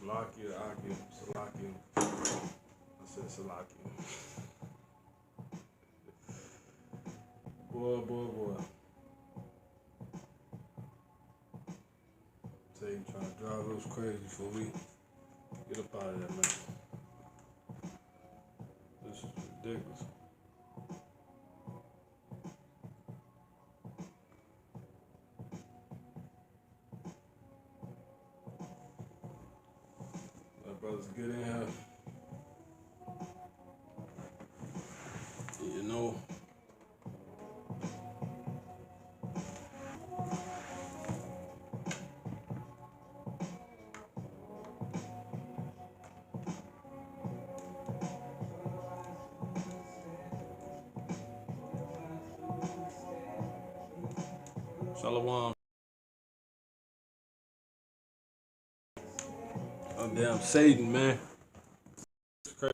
Salakia, Akim, Salakia. I said Salakia. Boy. Say you trying to drive us crazy before we get up out of that mess. This is ridiculous. My brothers get in here. You know. Shalom. Oh, damn Satan, man. It's crazy.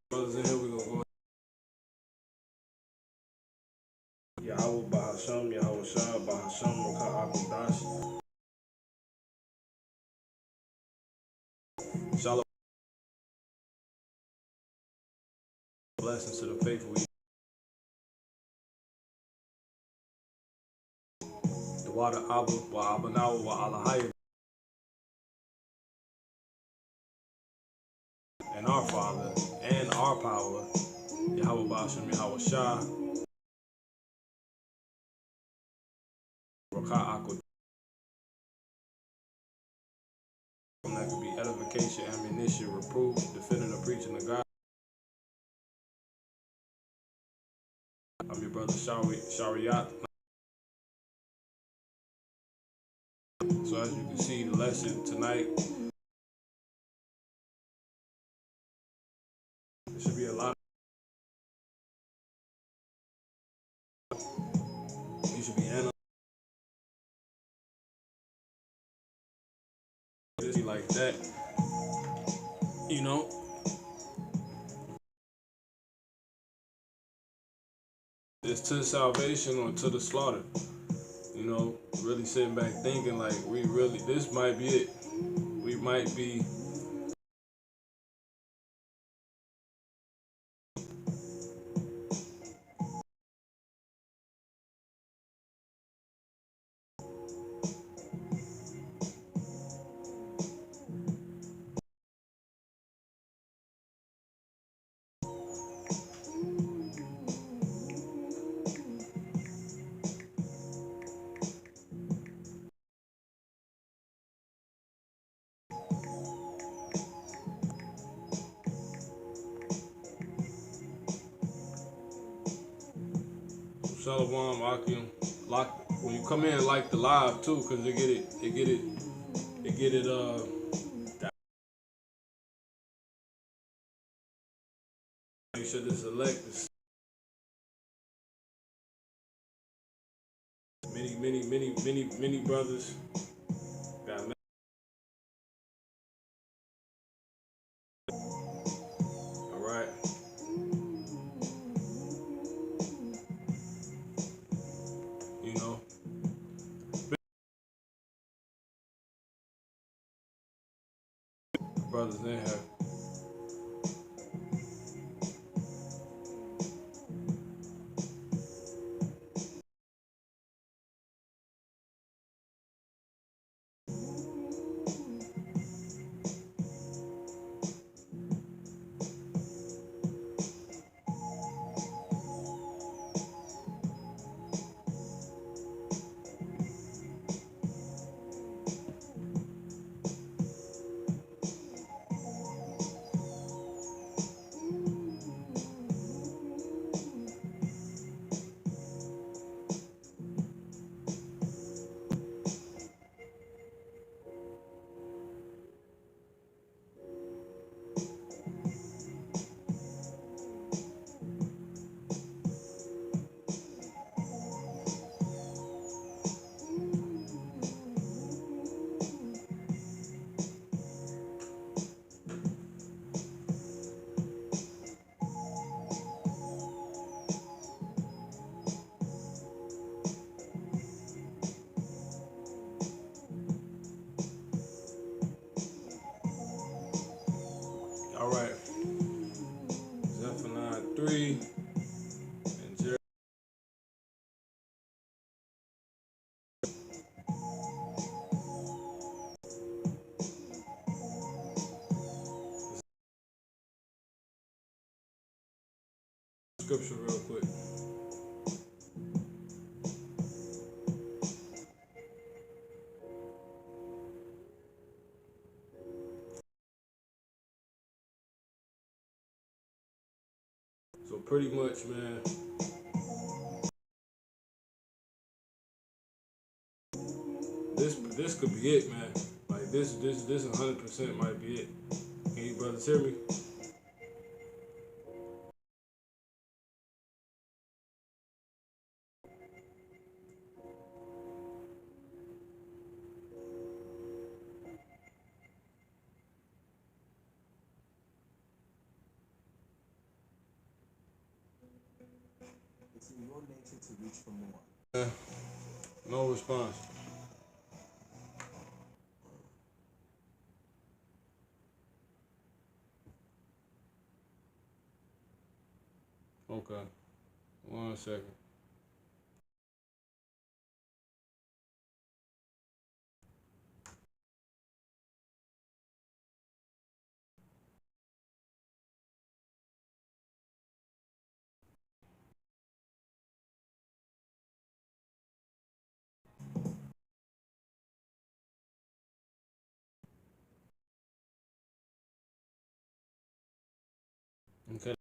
Brothers in here, we gonna go. Yahweh Bahasham, Yahweh Shah, Bahasham, Mokah Akodash. Shalom. Blessings to the faithful. The water Abba, wa Abanawa, wa Alahaya. And our Father, and our power. Yahweh Bahasham, Yahweh Shah. Mokah Akodash. That could be edification, ammunition, reproof, defending or preaching the God. I'm your brother Shariat. So as you can see, the lesson tonight, there should be a lot. You should be analyzing like that. You know, it's to salvation or to the slaughter. You know, really sitting back thinking like this might be it. We might be Shalom Akim. When you come in, like the live too, cause they get it. Make sure to select this. Many brothers got. All right. You know. Brothers in here. scripture real quick. So pretty much, man, this could be it, man. Like this 100% might be it. Can you brothers hear me? It's in your nature to reach for more. Yeah, no response. Okay, 1 second. Okay.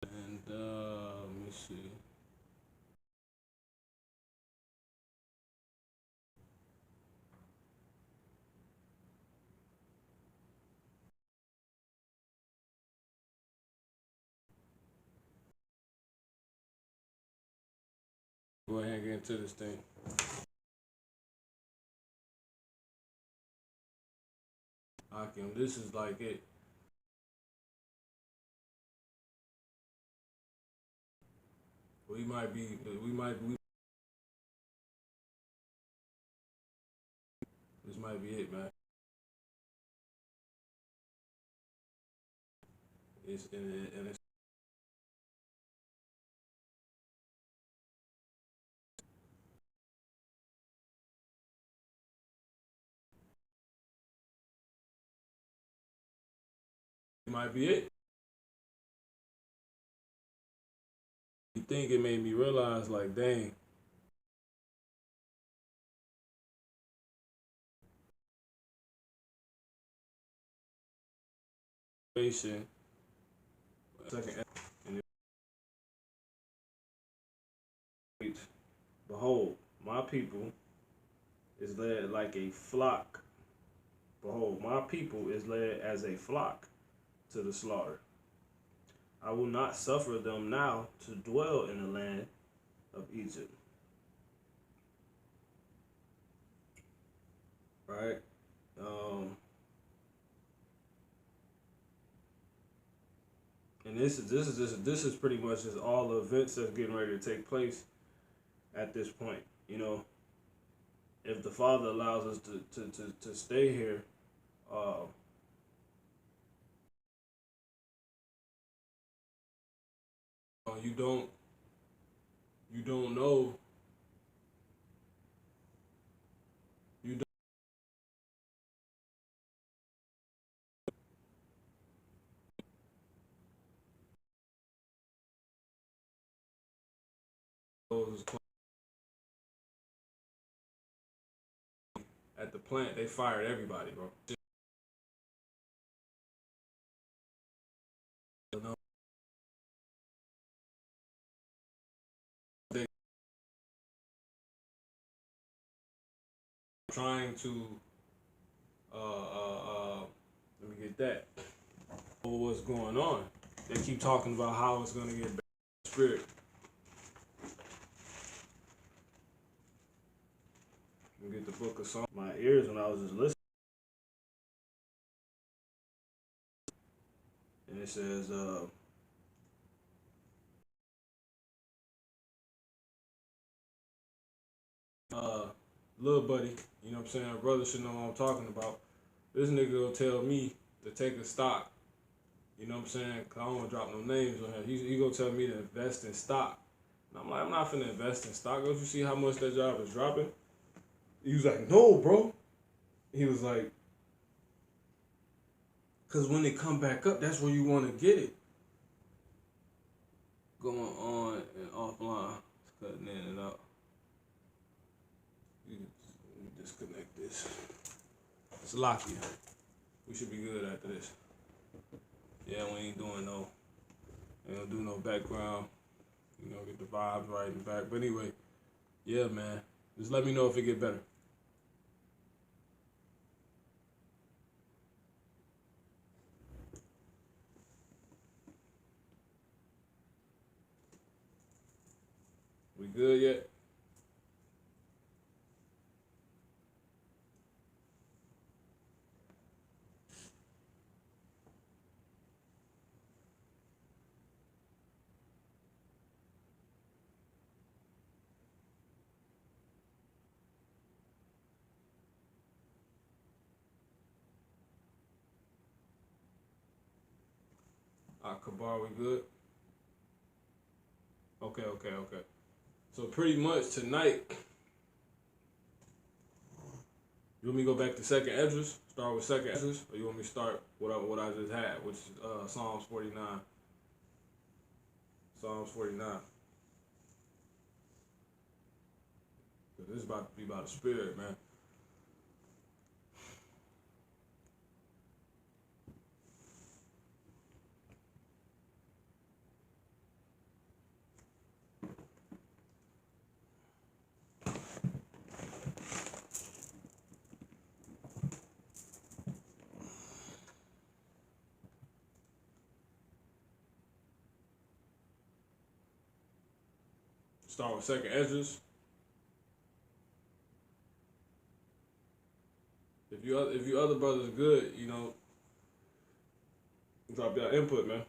And let me see. Go ahead and get into this thing. Hakim, this is like it. We might be. This might be it, man. And it's it might be it. You think it made me realize, like, dang, patient. Second, and it reads, behold, my people is led like a flock. Behold, my people is led as a flock to the slaughter. I will not suffer them now to dwell in the land of Egypt. Right? Um, and this is pretty much just all the events that's getting ready to take place at this point. You know, if the Father allows us to stay here, uh, you don't know you don't know at the plant they fired everybody, bro. You know, they trying to let me get that. What's going on? They keep talking about how it's gonna get better. Spirit. Let me get the book of Psalms. My ears when I was just listening, and it says, little buddy, you know what I'm saying? Brother should know what I'm talking about. This nigga will tell me to take a stock. You know what I'm saying? Cause I don't want to drop no names on here. He gonna tell me to invest in stock. And I'm like, I'm not finna invest in stock. Don't you see how much that job is dropping? He was like, no, bro. He was like, Cause when they come back up, that's where you want to get it. Going on and offline, it's cutting in and out. You disconnect this. It's locking. We should be good after this. Yeah, we ain't doing no, ain't gonna do no background. You know, get the vibes right in the back. But anyway, yeah, man. Just let me know if it get better. We good yet? Kabar, we good? Okay. So pretty much tonight, you want me to go back to second Esdras? Start with second Esdras? Or you want me to start what I just had, which is Psalms 49. Psalms 49. Cause this is about to be about the spirit, man. Start with second Esdras. If you other brothers good, you know, drop your input, man.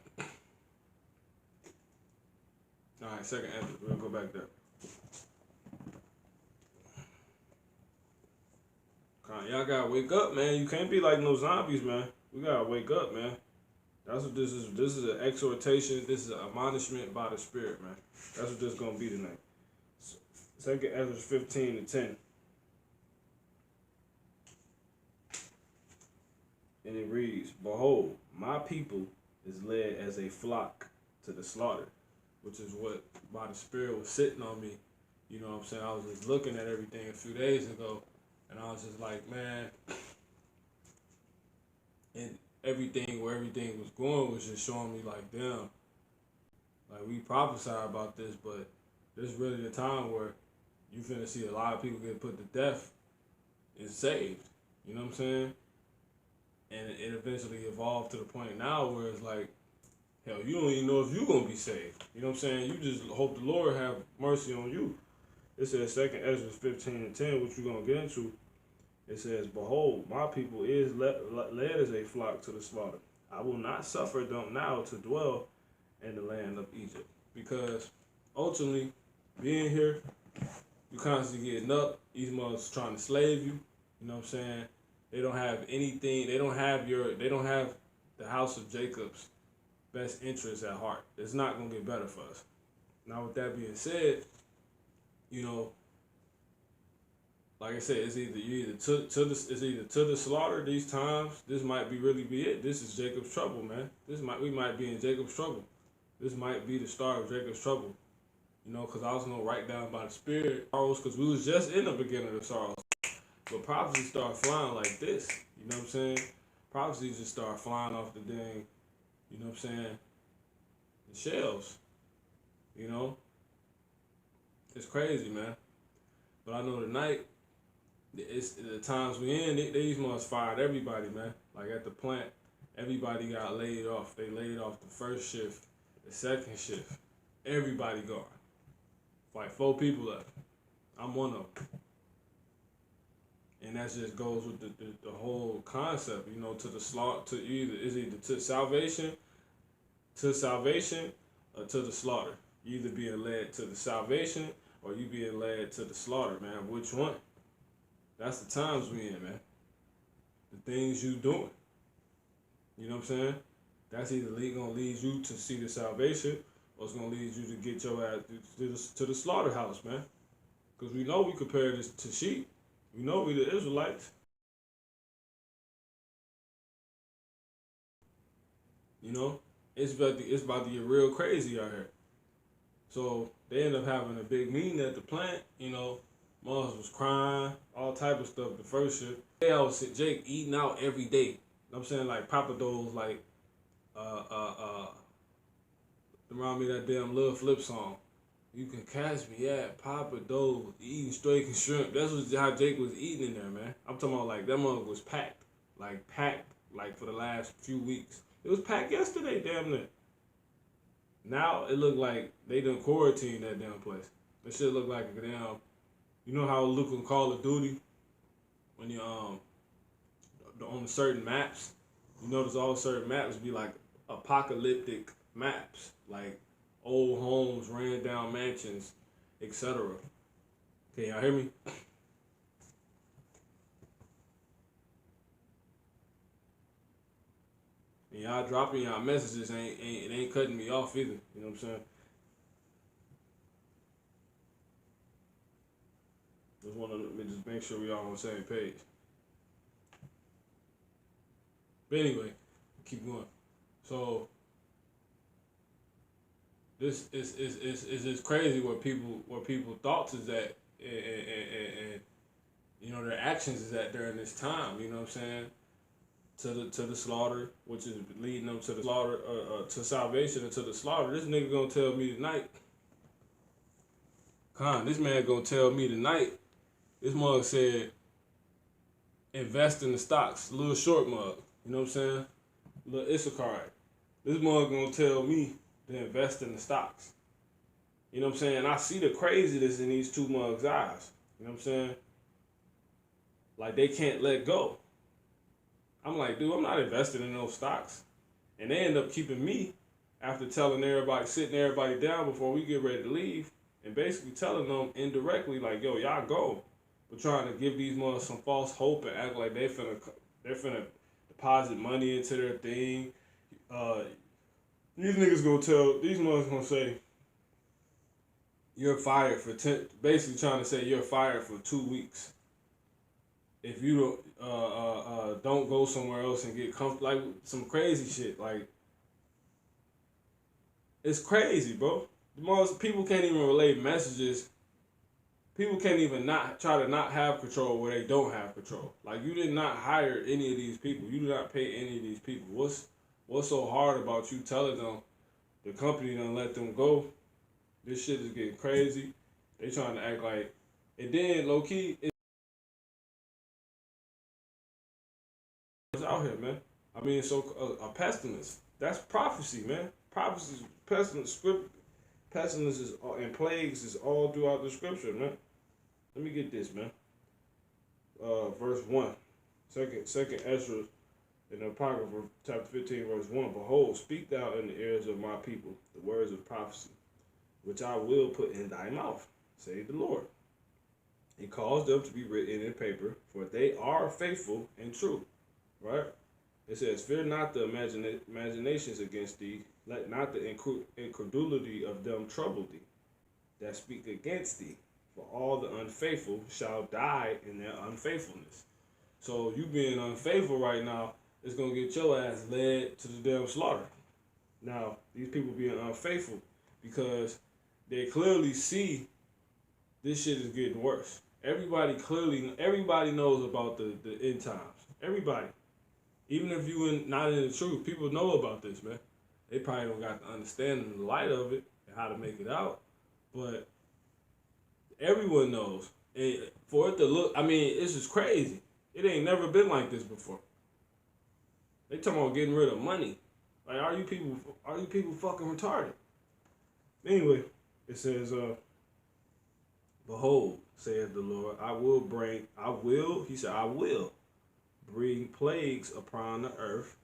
All right, second Esdras. We're gonna go back there. Y'all gotta wake up, man. You can't be like no zombies, man. We gotta wake up, man. That's what this is. This is an exhortation. This is an admonishment by the Spirit, man. That's what this is gonna be tonight. Second Ezra 15-10. And it reads, "Behold, my people is led as a flock to the slaughter," which is what by the Spirit was sitting on me. You know what I'm saying? I was just looking at everything a few days ago, and I was just like, man, and where everything was going was just showing me like, damn, like we prophesied about this, but this is really the time where you finna see a lot of people get put to death and saved. You know what I'm saying? And it eventually evolved to the point now where it's like, hell, you don't even know if you're gonna be saved. You know what I'm saying? You just hope the Lord have mercy on you. It says second Ezra 15-10, which we're gonna get into. It says, "Behold, my people is led as a flock to the slaughter. I will not suffer them now to dwell in the land of Egypt." Because ultimately, being here, you constantly getting up. These mothers trying to slave you. You know what I'm saying? They don't have anything. They don't have the house of Jacob's best interests at heart. It's not gonna get better for us. Now, with that being said, you know, like I said, it's either to the slaughter these times. This might really be it. This is Jacob's trouble, man. We might be in Jacob's trouble. This might be the start of Jacob's trouble. You know, because I was gonna write down by the Spirit sorrows, because we was just in the beginning of sorrows. But prophecies start flying like this. You know what I'm saying? Prophecies just start flying off the dang. You know what I'm saying? The shelves. You know, it's crazy, man. But I know tonight, it's the times we in. These months fired everybody, man. Like at the plant, everybody got laid off. They laid off the first shift, the second shift. Everybody gone. Like 4 people left. I'm one of them. And that just goes with the whole concept, you know, to the slaughter, to either to salvation, or to the slaughter. You either being led to the salvation or you being led to the slaughter, man. Which one? That's the times we in, man. The things you doing. You know what I'm saying? That's either gonna lead you to see the salvation, or it's gonna lead you to get your ass to the slaughterhouse, man. Because we know we compare this to sheep. We know we the Israelites. You know, it's about to get real crazy out here. So they end up having a big meeting at the plant. You know, moms was crying, all type of stuff. The first shift, they always said Jake eating out every day. You know what I'm saying, like Papa Do's, like uh uh uh, remind me of that damn Lil Flip song. You can catch me at Papa Do's eating steak and shrimp. That's how Jake was eating in there, man. I'm talking about like that mug was packed, like for the last few weeks. It was packed yesterday, damn near. Now it looked like they done quarantined that damn place. That shit look like a damn. You know how it look on Call of Duty when you on certain maps. You notice all certain maps be like apocalyptic maps, like old homes, ran down mansions, etc. Can y'all hear me? And y'all dropping y'all messages ain't cutting me off either. You know what I'm saying? Just want to just make sure we all on the same page. But anyway, keep going. So this is just crazy where people thoughts is at, and you know their actions is at during this time. You know what I'm saying? To the slaughter, which is leading them to the slaughter, to salvation and to the slaughter. This nigga gonna tell me tonight. This man gonna tell me tonight. This mug said, invest in the stocks. Little short mug. You know what I'm saying? Little Issachar. This mug gonna tell me to invest in the stocks. You know what I'm saying? I see the craziness in these two mugs' eyes. You know what I'm saying? Like they can't let go. I'm like, dude, I'm not investing in those stocks. And they end up keeping me after telling everybody, sitting everybody down before we get ready to leave, and basically telling them indirectly, like, yo, y'all go. But trying to give these mothers some false hope and act like they're finna deposit money into their thing. These niggas gonna tell, these mothers gonna say, you're fired for basically trying to say you're fired for 2 weeks. If you don't go somewhere else and get comfortable, like some crazy shit, like it's crazy, bro. Most people can't even relay messages. People can't even not try to not have control where they don't have control. Like you did not hire any of these people. You did not pay any of these people. What's so hard about you telling them the company done let them go? This shit is getting crazy. They trying to act like, and then low key. Out here, man. I mean, so a pestilence. That's prophecy, man. Prophecy, pestilence, pestilence is and plagues is all throughout the scripture, man. Let me get this, man. Verse 1. Second Ezra in the Apocrypha, chapter 15, verse 1. Behold, speak thou in the ears of my people the words of prophecy, which I will put in thy mouth, saith the Lord. He caused them to be written in paper, for they are faithful and true. Right? It says, fear not the imaginations against thee, let not the incredulity of them trouble thee, that speak against thee, for all the unfaithful shall die in their unfaithfulness. So you being unfaithful right now is going to get your ass led to the damn slaughter. Now, these people being unfaithful because they clearly see this shit is getting worse. Everybody knows about the end times. Everybody. Even if you not in the truth, people know about this, man. They probably don't got the understanding and the light of it and how to make it out. But everyone knows. And for it to look, I mean, it's just crazy. It ain't never been like this before. They talking about getting rid of money. Like, are you people fucking retarded? Anyway, it says, behold, saith the Lord, I will bring plagues upon the earth,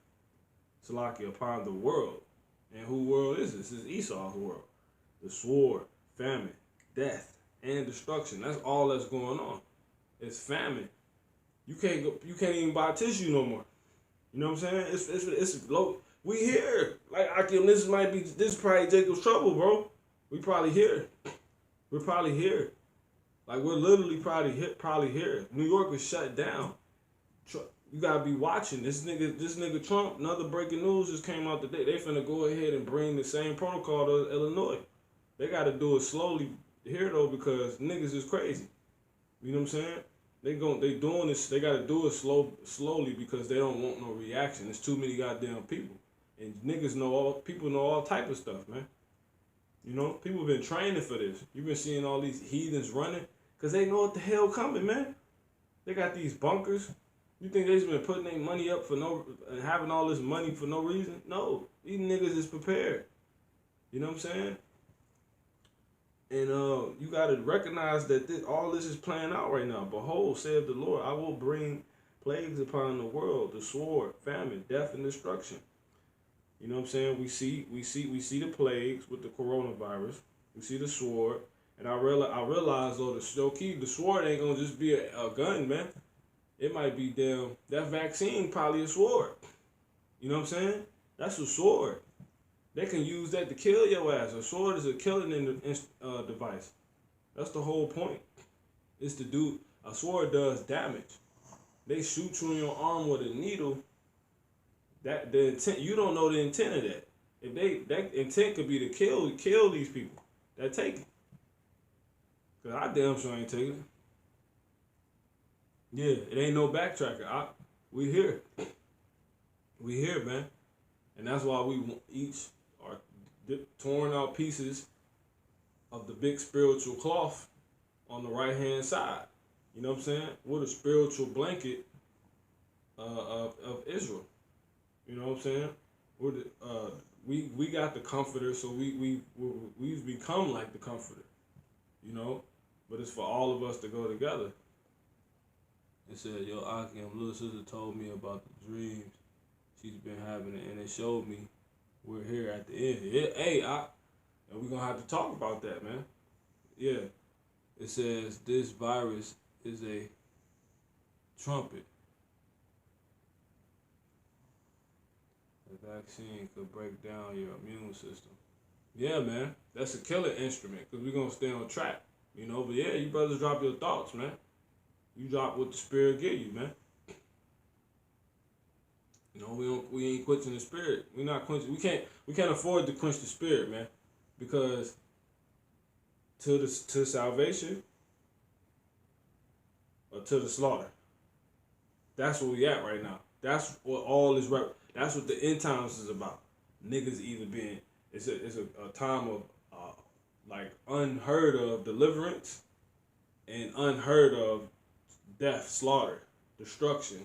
Salaki, upon the world. And whose world is this? This is Esau's world. The sword, famine, death, and destruction. That's all that's going on. It's famine. You can't even buy tissue no more. You know what I'm saying? It's low. We here. Like Akim, this is probably Jacob's trouble, bro. We probably here. We're probably here. Like we're literally probably here. New York was shut down. You gotta be watching this nigga Trump. Another breaking news just came out today. They finna go ahead and bring the same protocol to Illinois. They gotta do it slowly here though because niggas is crazy. You know what I'm saying? They doing this. They gotta do it slowly because they don't want no reaction. There's too many goddamn people, and niggas people know all type of stuff, man. You know, people been training for this. You've been seeing all these heathens running because they know what the hell coming, man. They got these bunkers. You think they just been putting their money up for and having all this money for no reason? No, these niggas is prepared. You know what I'm saying? And you gotta recognize that all this is playing out right now. Behold, saith the Lord, I will bring plagues upon the world, the sword, famine, death, and destruction. You know what I'm saying? We see the plagues with the coronavirus. We see the sword, and I realize though the sword ain't gonna just be a gun, man. It might be that vaccine probably a sword. You know what I'm saying? That's a sword. They can use that to kill your ass. A sword is a killing device. That's the whole point. Is to do a sword does damage. They shoot you in your arm with a needle. That the intent you don't know the intent of that. If that intent could be to kill these people that take it. Cause I damn sure ain't taking it. Yeah, it ain't no backtracker. We here. We here, man. And that's why we each are torn out pieces of the big spiritual cloth on the right hand side. You know what I'm saying? With a spiritual blanket of Israel. You know what I'm saying? We got the comforter, so we've become like the comforter. You know, but it's for all of us to go together. It said, yo, Akim, little sister told me about the dreams she's been having, and it showed me we're here at the end. And we're going to have to talk about that, man. Yeah. It says, this virus is a trumpet. The vaccine could break down your immune system. Yeah, man. That's a killer instrument, because we're going to stay on track. You know, but yeah, you brothers drop your thoughts, man. You drop what the spirit give you, man. You know, we ain't quenching the spirit. We not quenching. We can't afford to quench the spirit, man, because to salvation or to the slaughter. That's where we at right now. That's what all is right. That's what the end times is about. Niggas either being it's a time of like unheard of deliverance and unheard of death, slaughter, destruction,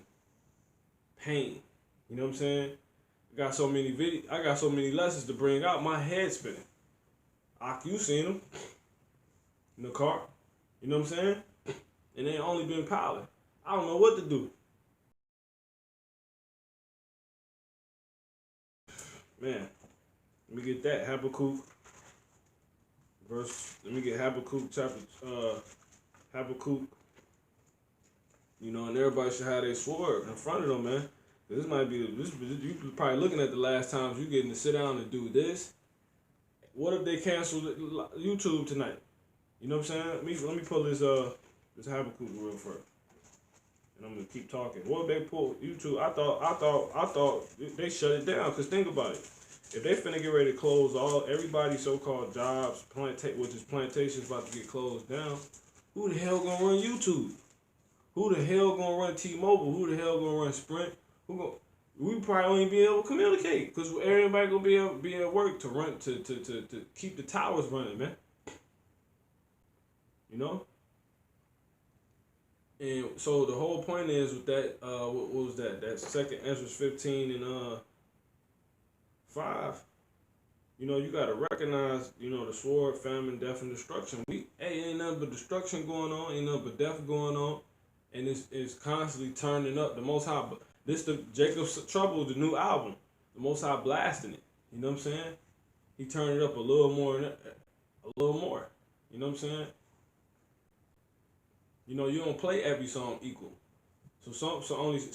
pain. You know what I'm saying? I got so many lessons to bring out. My head spinning. You seen them in the car. You know what I'm saying? And they only been piling. I don't know what to do. Man, let me get that Habakkuk verse. Let me get Habakkuk chapter Habakkuk. You know, and everybody should have their sword in front of them, man. This might be you probably looking at the last times you getting to sit down and do this. What if they canceled YouTube tonight? You know what I'm saying? Let me pull this Habakkuk real first, and I'm gonna keep talking. What if they pull YouTube? I thought they shut it down. Cause think about it. If they finna get ready to close everybody's so-called jobs, which is plantations about to get closed down, who the hell gonna run YouTube? Who the hell gonna run T-Mobile? Who the hell gonna run Sprint? We probably won't be able to communicate because everybody gonna be at work to run to keep the towers running, man. You know. And so the whole point is with that, what was that? That second Ezra 15 and 5. You know, you gotta recognize, you know, the sword, famine, death, and destruction. Ain't nothing but destruction going on, ain't nothing but death going on, and it's constantly turning up. The Most High, the Jacob's Trouble, the new album, the Most High blasting it. You know what I'm saying? He turned it up a little more. You know what I'm saying? You know, you don't play every song equal. So some songs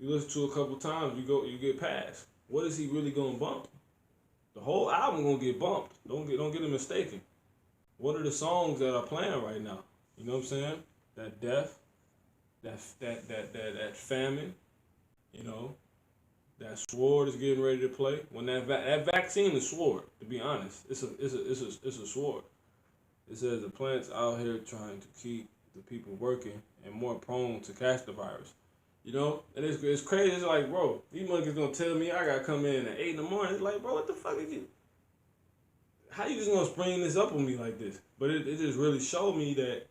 you listen to a couple times, you get past. What is he really gonna bump? The whole album gonna get bumped. Don't get it mistaken. What are the songs that are playing right now? You know what I'm saying? that death, that famine, you know, that sword is getting ready to play. When that vaccine is sword, to be honest, it's a sword. It says the plants out here trying to keep the people working and more prone to catch the virus. You know, and it's crazy. It's like, bro, these monkeys gonna tell me I gotta come in at 8 in the morning. It's like, bro, what the fuck is you? How you just gonna spring this up on me like this? But it just really showed me that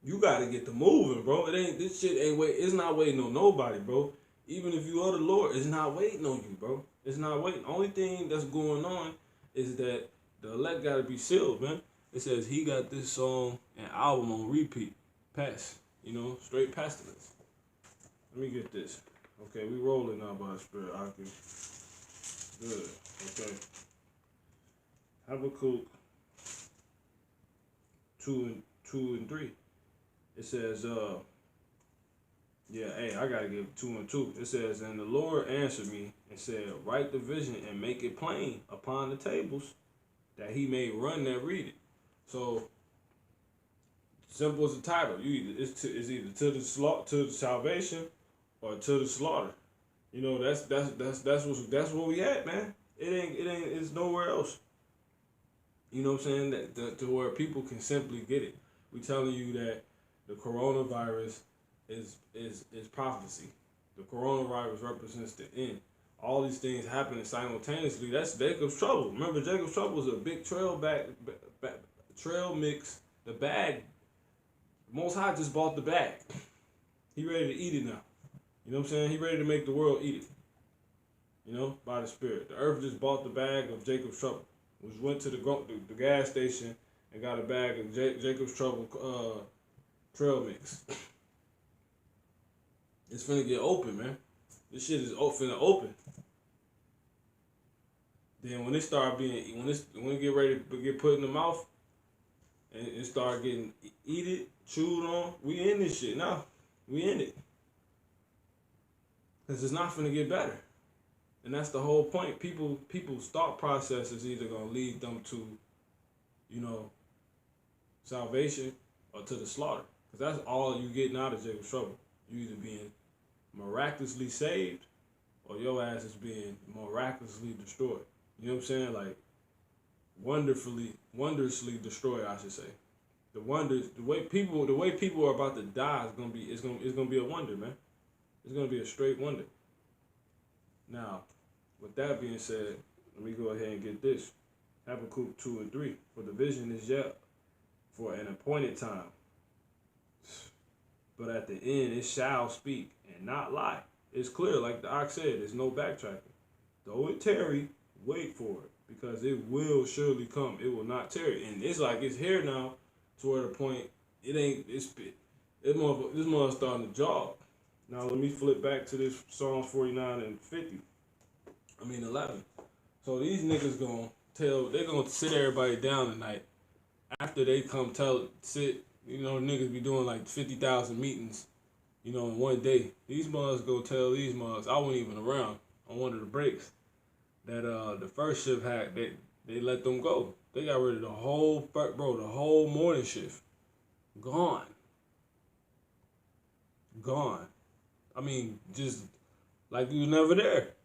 you gotta get the moving, bro. It ain't this shit ain't wait. It's not waiting on nobody, bro. Even if you are the Lord, it's not waiting on you, bro. It's not waiting. Only thing that's going on is that the elect gotta be sealed, man. It says he got this song and album on repeat. Pass. You know, straight pestilence. Let me get this. Okay, we rolling now by the Spirit. I can. Good. Okay. Habakkuk 2 and 3. It says, yeah, hey, I gotta give 2 and 2. It says, and the Lord answered me and said, write the vision and make it plain upon the tables, that he may run that read it. So simple as the title. It's either to the salvation or to the slaughter. You know, that's what we at, man. It's nowhere else. You know what I'm saying? That to where people can simply get it. We telling you that the coronavirus is prophecy. The coronavirus represents the end. All these things happening simultaneously. That's Jacob's trouble. Remember, Jacob's trouble was a big trail mix. The bag. Most High just bought the bag. He ready to eat it now. You know what I'm saying? He ready to make the world eat it. You know, by the Spirit. The earth just bought the bag of Jacob's trouble. Which went to the gas station and got a bag of Jacob's trouble trail mix. It's finna get open, man. This shit is finna open. Then when it start being, when it get ready to get put in the mouth, and it start getting eaten, chewed on, we in this shit now. We in it. Cause it's not finna get better. And that's the whole point. People's thought process is either gonna lead them to, you know, salvation or to the slaughter. Cause that's all you getting out of Jacob's trouble. You either being miraculously saved or your ass is being miraculously destroyed. You know what I'm saying? Like wondrously destroyed, I should say. The way people are about to die is gonna be a wonder, man. It's gonna be a straight wonder. Now, with that being said, let me go ahead and get this. Habakkuk 2 and 3. For the vision is yet for an appointed time. But at the end it shall speak and not lie. It's clear, like the ox said, there's no backtracking. Though it tarry, wait for it, because it will surely come. It will not tarry. And it's like it's here now, to where the point this mother's starting to jog. Now let me flip back to this Psalms 49 and 50. 11. So these niggas they're gonna sit everybody down tonight after they niggas be doing like 50,000 meetings, in one day. These mothers go tell these mothers, I wasn't even around on one of the breaks, that the first shift had, they let them go. They got rid of the whole morning shift. Gone. Just like you was never there.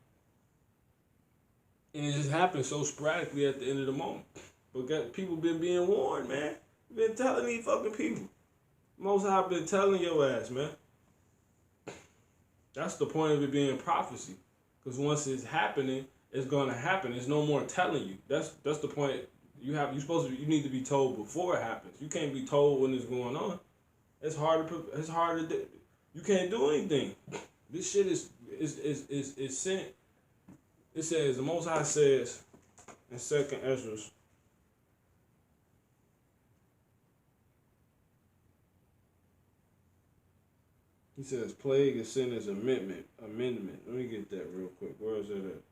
And it just happened so sporadically at the end of the moment. But people been being warned, man. Been telling these fucking people. Most High been telling your ass, man. That's the point of it being prophecy. Because once it's happening, it's gonna happen. There's no more telling you. That's the point. You need to be told before it happens. You can't be told when it's going on. It's hard to do. You can't do anything. This shit is sent. It says, the Most High says in 2nd Ezra, he says, plague is sent as amendment. Let me get that real quick. Where is it at?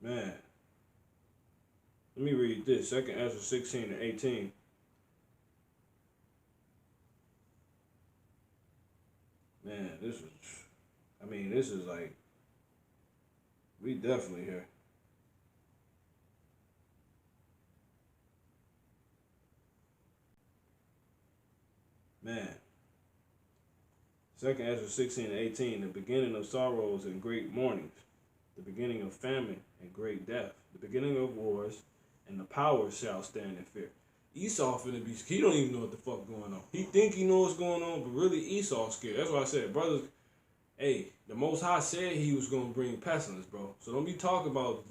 Man. Let me read this. 2nd Ezra 16 and 18. Man, this is like, we definitely here. Man. Second Ezra 16:18, the beginning of sorrows and great mournings, the beginning of famine and great death, the beginning of wars, and the powers shall stand in fear. Esau finna be, he don't even know what the fuck going on. He think he knows what's going on, but really Esau's scared. That's why I said, brothers, hey, the Most High said he was gonna bring pestilence, bro. So don't be talking about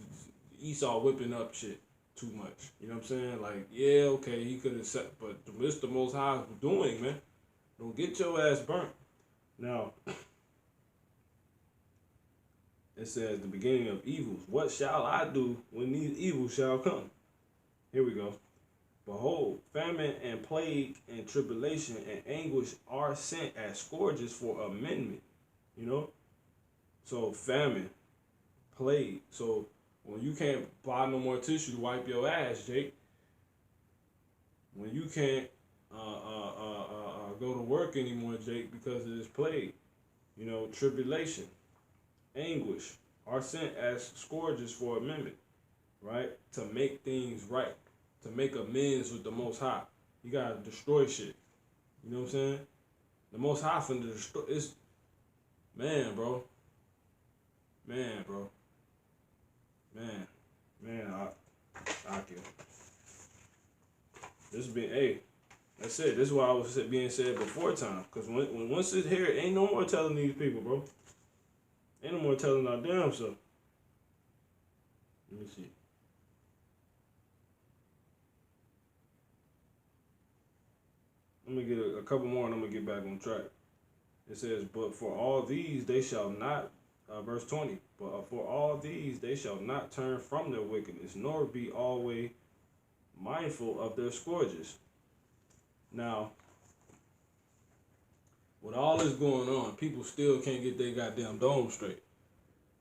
Esau whipping up shit too much. You know what I'm saying? Like, yeah, okay, he could have said, but this the Most High is doing, man. Don't get your ass burnt. Now, it says the beginning of evils. What shall I do when these evils shall come? Here we go. Behold, famine and plague and tribulation and anguish are sent as scourges for amendment. You know? So famine, plague. So when you can't buy no more tissue to wipe your ass, Jake. When you can't go to work anymore, Jake, because of this plague. You know, tribulation, anguish are sent as scourges for amendment, right? To make things right, to make amends with the Most High. You gotta destroy shit. You know what I'm saying? The Most High finna destroy. It's man, bro. Man, bro. Man, I can. This been, hey, that's it. This is why I was being said before time. Because when once it's here, ain't no more telling these people, bro. Ain't no more telling our damn self. Let me see. Let me get a couple more and I'm going to get back on track. It says, but for all these they shall not, verse 20, but for all these they shall not turn from their wickedness, nor be always mindful of their scourges. Now, with all this going on, people still can't get their goddamn dome straight.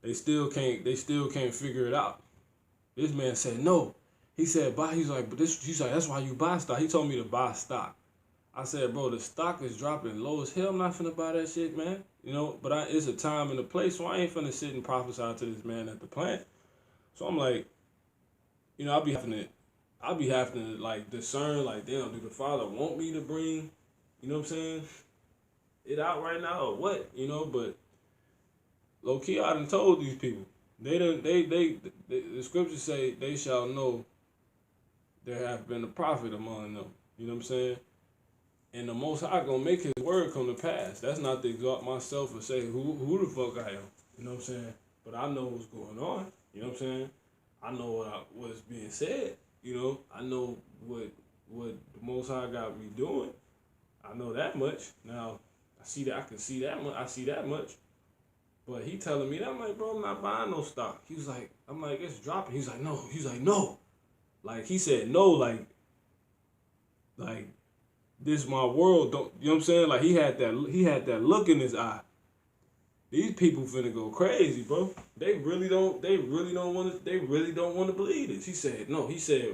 They still can't figure it out. This man said no. He said buy. He's like, that's why you buy stock. He told me to buy stock. I said, bro, the stock is dropping low as hell. I'm not finna buy that shit, man. You know, but it's a time and a place, so I ain't finna sit and prophesy to this man at the plant. So I'm like, you know, I'll be having to like discern, like, damn, do the Father want me to bring, you know what I'm saying, it out right now or what, you know? But low key, I done told these people, the scriptures say they shall know there have been a prophet among them. You know what I'm saying? And the Most High gonna make His word come to pass. That's not to exalt myself or say who the fuck I am. You know what I'm saying? But I know what's going on. You know what I'm saying? I know what's being said. You know, I know what the Most High got me doing. I know that much. Now, I see that much. But he telling me that, I'm like, bro, I'm not buying no stock. He was like, I'm like, it's dropping. He's like, no. Like, he said no, like, this my world, don't, you know what I'm saying? Like, he had that look in his eye. These people finna go crazy, bro. They really don't want to believe this. He said, no,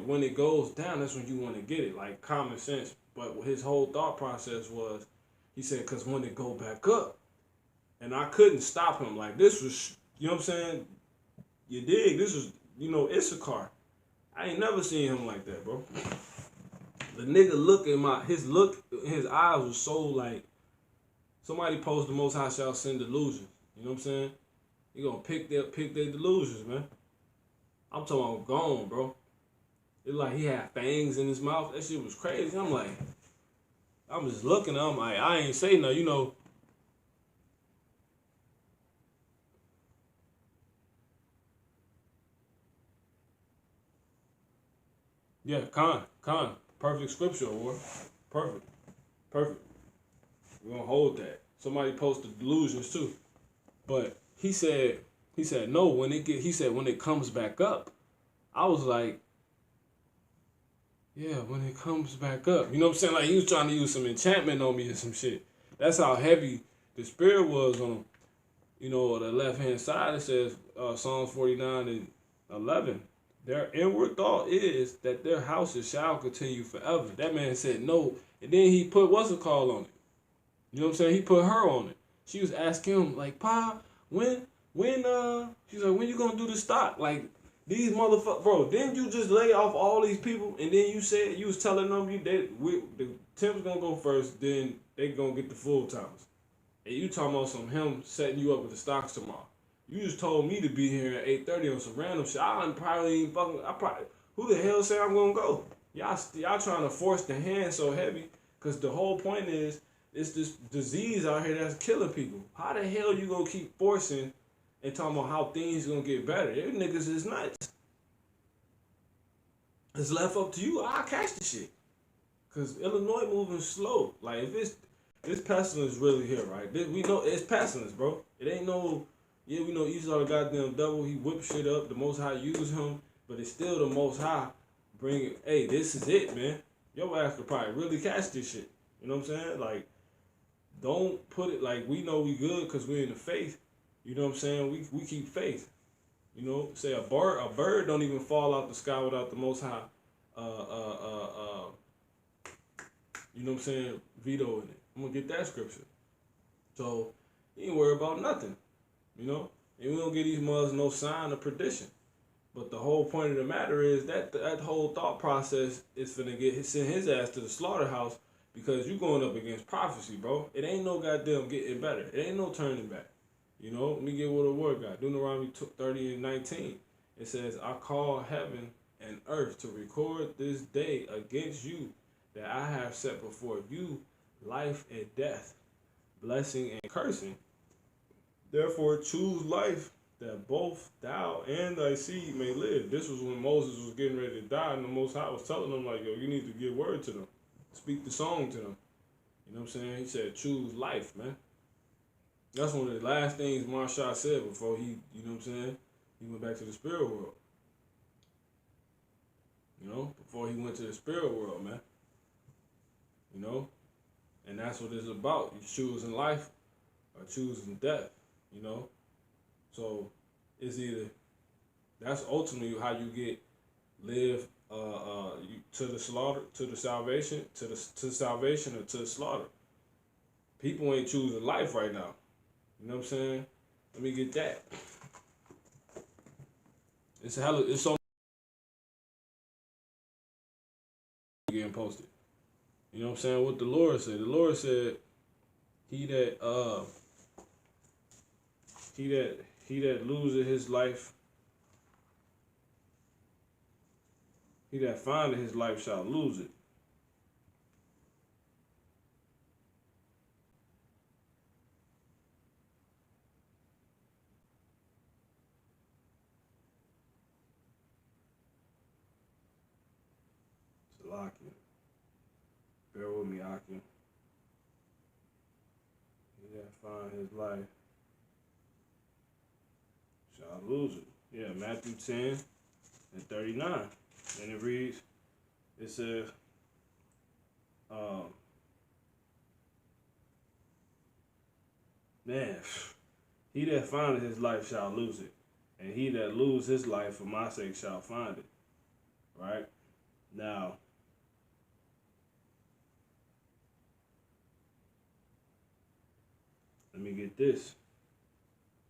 when it goes down, that's when you want to get it, like common sense. But his whole thought process was, he said, because when it go back up, and I couldn't stop him. Like, this was, you know what I'm saying? You dig? This was, you know, Issachar. I ain't never seen him like that, bro. The nigga his eyes was so like, somebody posted the Most High shall send delusions. You know what I'm saying? You gonna pick their delusions, man. I'm talking about gone, bro. It's like he had fangs in his mouth. That shit was crazy. I'm just looking. I'm like, I ain't say nothing, you know. Yeah, Khan. Perfect scripture, boy. Perfect. We're gonna hold that. Somebody posted delusions too. But he said no, when it comes back up. I was like, yeah, when it comes back up. You know what I'm saying? Like, he was trying to use some enchantment on me or some shit. That's how heavy the spirit was on him. You know, the left hand side, it says Psalms 49:11. Their inward thought is that their houses shall continue forever. That man said no. And then he put what's it called on it. You know what I'm saying? He put her on it. She was asking him, like, Pa, she's like, when you gonna do the stock? Like, these motherfuckers, bro, didn't you just lay off all these people? And then you said, you was telling them the Tim's gonna go first, then they gonna get the full timers. And you talking about some him setting you up with the stocks tomorrow. You just told me to be here at 8:30 on some random shit. I probably ain't fucking. I probably. Who the hell say I'm gonna go? Y'all trying to force the hand so heavy, cause the whole point is it's this disease out here that's killing people. How the hell you gonna keep forcing and talking about how things gonna get better? Them niggas is nuts. It's left up to you. I'll catch the shit. Cause Illinois moving slow. Like if it's this pestilence really here, right? We know it's pestilence, bro. It ain't no. Yeah, we know Esau the goddamn devil. He whip shit up. The Most High use him, but it's still the Most High. Bring it. Hey, this is it, man. Your ass could probably really catch this shit. You know what I'm saying? Like, don't put it like we know we good because we're in the faith. You know what I'm saying? We keep faith. You know, say a bird don't even fall out the sky without the Most High. You know what I'm saying? Vetoing it. I'm gonna get that scripture. So you ain't worry about nothing. You know, and we don't get these mothers no sign of perdition. But the whole point of the matter is that that whole thought process is finna send his ass to the slaughterhouse because you going up against prophecy, bro. It ain't no goddamn getting better. It ain't no turning back. You know, let me get what the word got. Deuteronomy 30 and 19. It says, I call heaven and earth to record this day against you that I have set before you life and death, blessing and cursing. Therefore choose life that both thou and thy seed may live. This was when Moses was getting ready to die, and the Most High was telling them, like, yo, you need to give word to them. Speak the song to them. You know what I'm saying? He said, choose life, man. That's one of the last things Marshall said before he, you know what I'm saying? He went back to the spirit world. You know, before he went to the spirit world, man. You know? And that's what it's about. You choosing life or choosing death, you know? So it's either that's ultimately how you live to the slaughter, to the salvation, to salvation or to the slaughter. People ain't choosing life right now. You know what I'm saying? Let me get that. It's so getting posted. You know what I'm saying? What the Lord said. The Lord said, he that loseth his life, he that findeth his life shall lose it. Salakia. Bear with me, Akim. He that find his life shall lose it. Yeah, Matthew 10 and 39. And it reads, it says, man, he that findeth his life shall lose it, and he that lose his life for my sake shall find it. Right? Now, let me get this.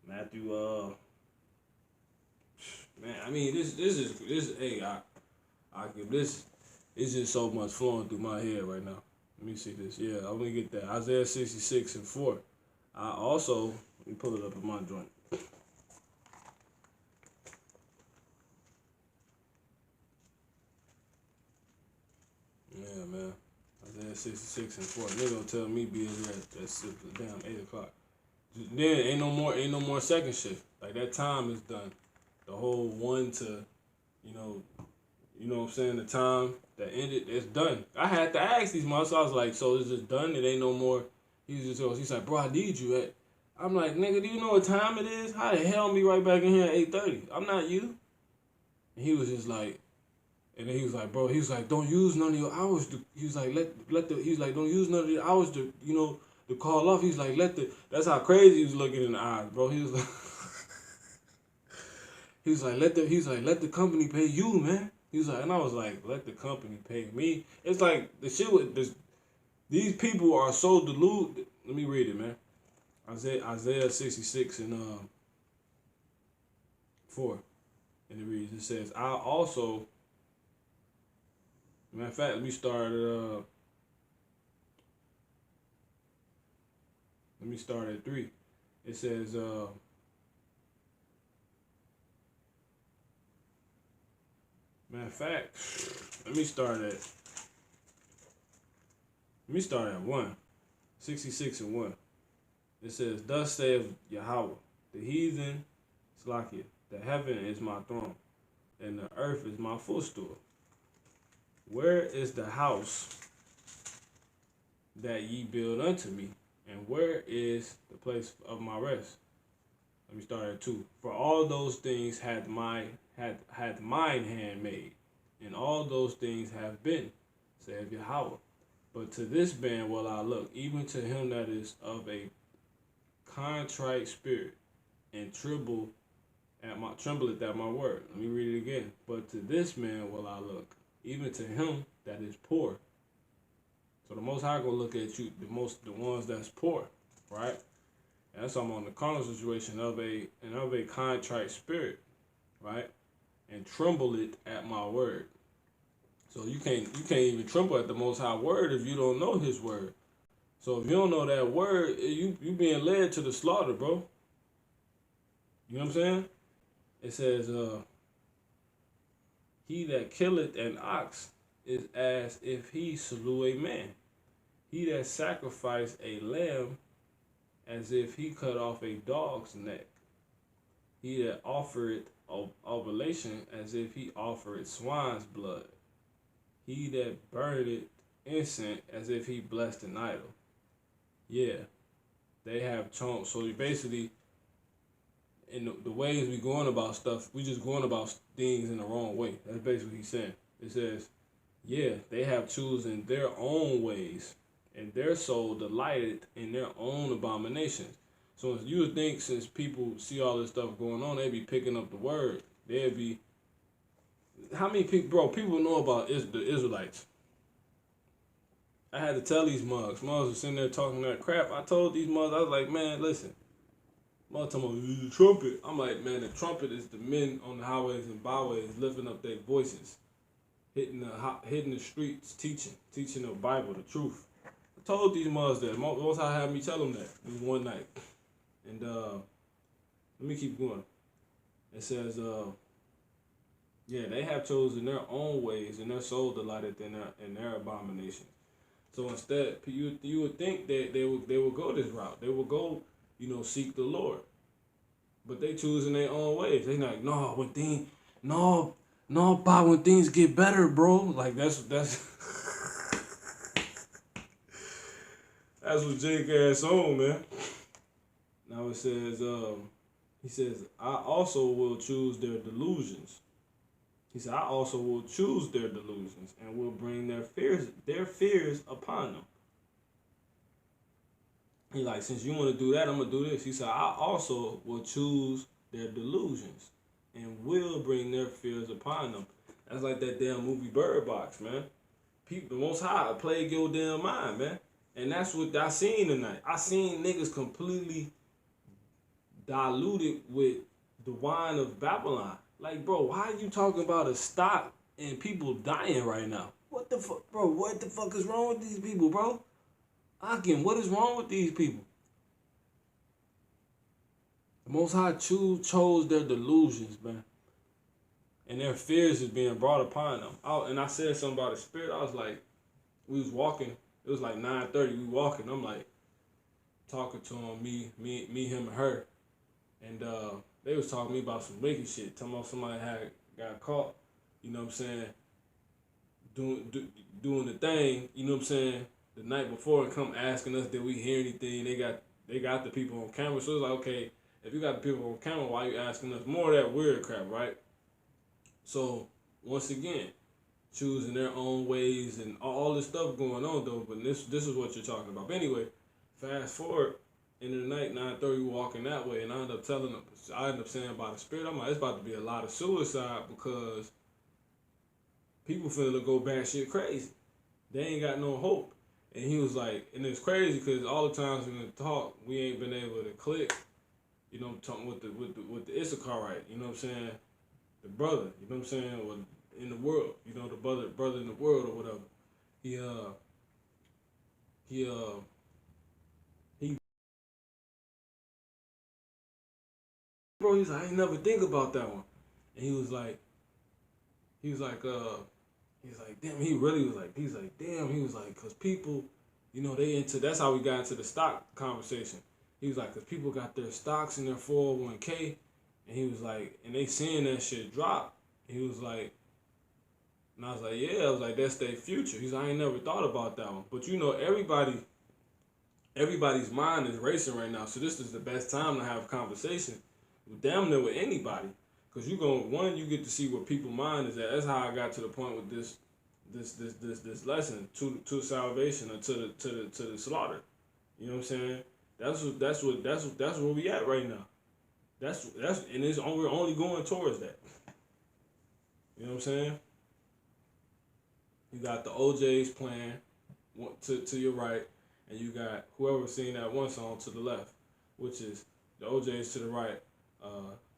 Matthew, man, I mean, this hey, I give this, it's just so much flowing through my head right now. Let me see this. Yeah, I'm gonna get that. Isaiah 66 and 4. I also, let me pull it up in my joint. Yeah, man. Isaiah 66 and 4. They're gonna tell me be here at damn 8 o'clock. Then ain't no more second shift. Like that time is done. The whole 1 to, you know what I'm saying, the time that ended, it's done. I had to ask these months. I was like, so is this done? It ain't no more. He's like, bro, I need you at. I'm like, nigga, do you know what time it is? How the hell me right back in here at 8:30? I'm not you. And he was just like, and then he was like, bro, he was like, don't use none of your hours. He was like, he's like, don't use none of your hours to, to call off. He's like, that's how crazy he was looking in the eyes, bro. He was like, let the company pay you, man. He was like, and I was like, let the company pay me. It's like the shit with this. These people are so deluded. Let me read it, man. Isaiah 66 and 4. And it reads, it says, I also, matter of fact, we started Let me start at 3. It says, matter of fact, let me start at 1. 66 and 1. It says, thus saith Yahweh, the heathen, Slakia, the heaven is my throne, and the earth is my footstool. Where is the house that ye build unto me? And where is the place of my rest? Let me start at 2. For all those things hath mine hand made, and all those things have been, saith Yahweh. But to this band will I look, even to him that is of a contrite spirit, and trembleth at my word. Let me read it again. But to this man will I look, even to him that is poor. So the Most High gonna look at you, the ones that's poor, right? And that's I'm on the carnal situation of a contrite spirit, right? And tremble it at my word. So you can't even tremble at the Most High word if you don't know His word. So if you don't know that word, you being led to the slaughter, bro. You know what I'm saying? It says, he that killeth an ox is as if he slew a man. He that sacrificed a lamb as if he cut off a dog's neck. He that offered oblation as if he offered swine's blood. He that burned incense as if he blessed an idol. Yeah, they have chunk. So you basically, in the ways we going about stuff, we just going about things in the wrong way. That's basically what he's saying. It says, yeah, they have chosen their own ways, and their soul delighted in their own abominations. So you would think since people see all this stuff going on, they'd be picking up the word. They'd be, how many people, bro, people know about the Israelites? I had to tell these mugs. Mugs were sitting there talking that crap. I told these mugs, I was like, man, listen. Mug talking about the trumpet. I'm like, man, the trumpet is the men on the highways and byways lifting up their voices, hitting the streets, teaching the Bible, the truth. I told these mugs that. Most High had me tell them that. It was one night. And let me keep going. It says, yeah, they have chosen their own ways, and their soul delighted in their abominations. So instead, you would think that they would go this route. They would go, seek the Lord. But they choosing their own ways. They like, no, when things get better, bro. Like that's that's what Jake ass on, man. Now it says, he says, I also will choose their delusions. He said, I also will choose their delusions and will bring their fears upon them. He like, since you want to do that, I'm going to do this. He said, I also will choose their delusions and will bring their fears upon them. That's like that damn movie Bird Box, man. People, the Most High, plague your damn mind, man. And that's what I seen tonight. I seen niggas completely diluted with the wine of Babylon. Like, bro, why are you talking about a stock and people dying right now? What the fuck, bro? What the fuck is wrong with these people, bro? Again, what is wrong with these people? The Most High chose their delusions, man. And their fears is being brought upon them. And I said something about the spirit. I was like, we was walking. It was like 9:30. We walking. I'm like, talking to him, me, him, and her. And they was talking to me about some wicked shit. Talking about somebody got caught, you know what I'm saying, doing the thing, you know what I'm saying, the night before and come asking us did we hear anything. They got the people on camera. So it's like, okay, if you got the people on camera, why you asking us more of that weird crap, right? So once again, choosing their own ways and all this stuff going on though, but this is what you're talking about. But anyway, fast forward, into the night, 9:30, walking that way, and I end up saying by the spirit, I'm like, it's about to be a lot of suicide because people finna go batshit crazy. They ain't got no hope. And he was like, and it's crazy because all the times we talk, we ain't been able to click. You know, I'm talking with the Issacharite. You know what I'm saying? The brother. You know what I'm saying? Or in the world. You know, the brother in the world or whatever. He bro, he's like, I ain't never think about that one. And he was like, he's like, damn, he really was like, he's like, damn, he was like, cause people, you know, they into, that's how we got into the stock conversation. He was like, cause people got their stocks in their 401k, and he was like, and they seeing that shit drop. He was like, and I was like, yeah, I was like, that's their future. He's like, I ain't never thought about that one. But you know, everybody's mind is racing right now. So this is the best time to have a conversation damn near with anybody. Cause you get to see where people's mind is at. That's how I got to the point with this lesson to salvation or to the slaughter. You know what I'm saying? That's where we at right now. That's and we're only going towards that. You know what I'm saying? You got the OJ's playing to your right, and you got whoever's singing that one song to the left, which is the OJ's to the right.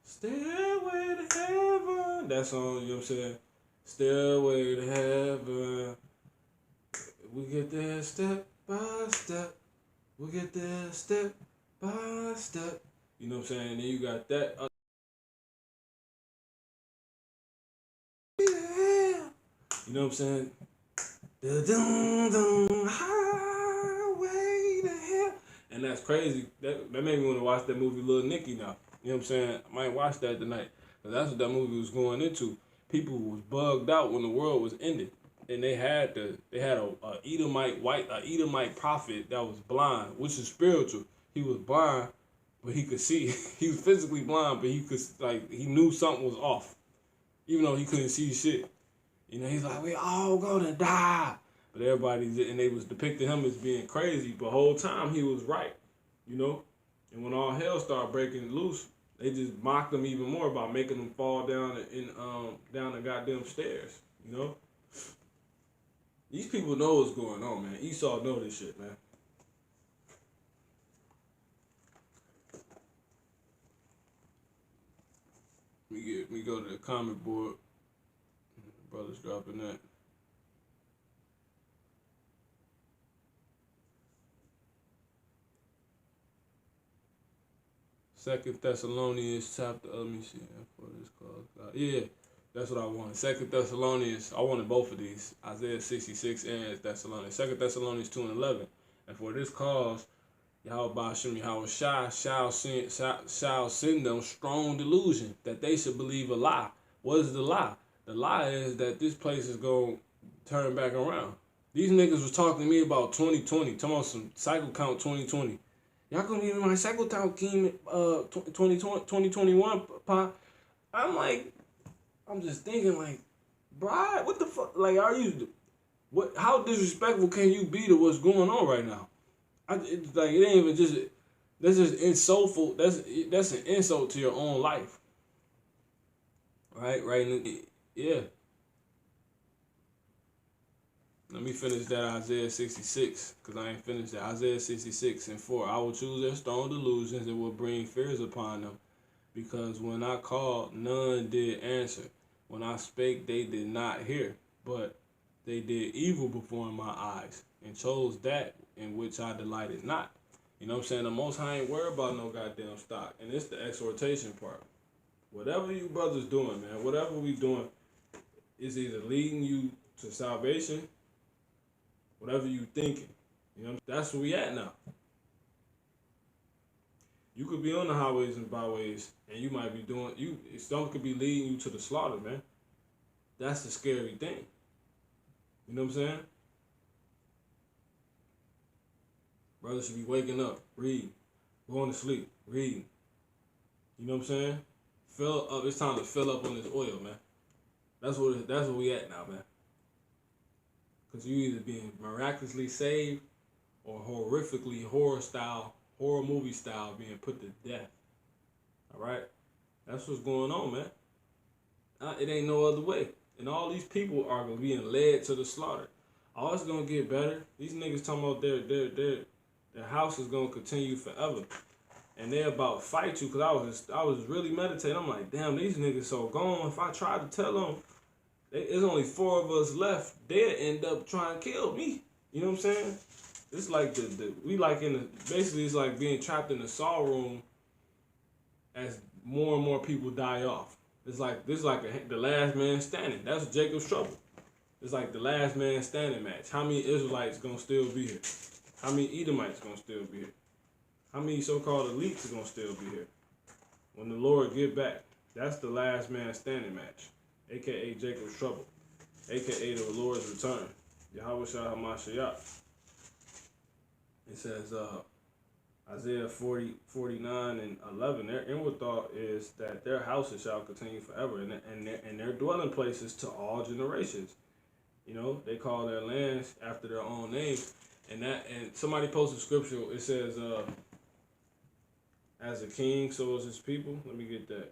Stairway to Heaven. That song, you know what I'm saying? Stairway to Heaven. We get there step by step. We get there step by step. You know what I'm saying? And then you got that. Yeah. You know what I'm saying? Highway to hell. And that's crazy. That made me want to watch that movie Little Nicky now. You know what I'm saying? I might watch that tonight. Because that's what that movie was going into. People was bugged out when the world was ended. And they had a Edomite prophet that was blind, which is spiritual. He was blind, but he could see. He was physically blind, but he knew something was off. Even though he couldn't see shit. You know, he's like, we all gonna die. But and they was depicting him as being crazy, but the whole time he was right, you know? And when all hell started breaking loose, they just mocked him even more by making him fall down down the goddamn stairs, you know? These people know what's going on, man. Esau know this shit, man. We go to the comment board. Brothers dropping that. Second Thessalonians chapter. Let me see for this cause. Yeah, that's what I wanted. Second Thessalonians. I wanted both of these. Isaiah 66 and Thessalonians. Second Thessalonians 2:11. And for this cause, Yahweh shall send them strong delusion that they should believe a lie. What is the lie? The lie is that this place is going to turn back around. These niggas was talking to me about 2020, talking about some cycle count 2020. Y'all gonna give me my cycle count came 2021 pop. I'm just thinking like, bro, what the fuck? Like, how disrespectful can you be to what's going on right now? It's like, it ain't even just, that's just insultful. That's an insult to your own life. Right? Yeah. Let me finish that Isaiah 66, because I ain't finished that. Isaiah 66 and 4. I will choose their strong delusions and will bring fears upon them. Because when I called, none did answer. When I spake, they did not hear. But they did evil before my eyes, and chose that in which I delighted not. You know what I'm saying? The Most High ain't worried about no goddamn stock. And it's the exhortation part. Whatever you brothers doing, man, whatever we doing is either leading you to salvation, whatever you thinking. You know, that's where we at now. You could be on the highways and byways, and you might be something could be leading you to the slaughter, man. That's the scary thing. You know what I'm saying? Brothers should be waking up, reading, going to sleep, reading. You know what I'm saying? Fill up. It's time to fill up on this oil, man. That's where we at now, man. Because you either being miraculously saved or horrifically horror movie style being put to death. All right? That's what's going on, man. It ain't no other way. And all these people are being led to the slaughter. All it's going to get better. These niggas talking about their house is going to continue forever. And they're about to fight you, because I was really meditating. I'm like, damn, these niggas so gone. If I tried to tell them, there's only 4 of us left, they'd end up trying to kill me. You know what I'm saying? It's like basically it's like being trapped in the saw room as more and more people die off. It's like this is like the last man standing. That's Jacob's trouble. It's like the last man standing match. How many Israelites gonna still be here? How many Edomites gonna still be here? How many so-called elites are gonna still be here? When the Lord get back, that's the last man standing match, aka Jacob's trouble, aka the Lord's return. Yahweh Shah HaMashiach. It says Isaiah 40:49 and 11, their inward thought is that their houses shall continue forever, and their dwelling places to all generations. You know, they call their lands after their own names. And somebody posted scripture, it says, as a king, so is his people. Let me get that.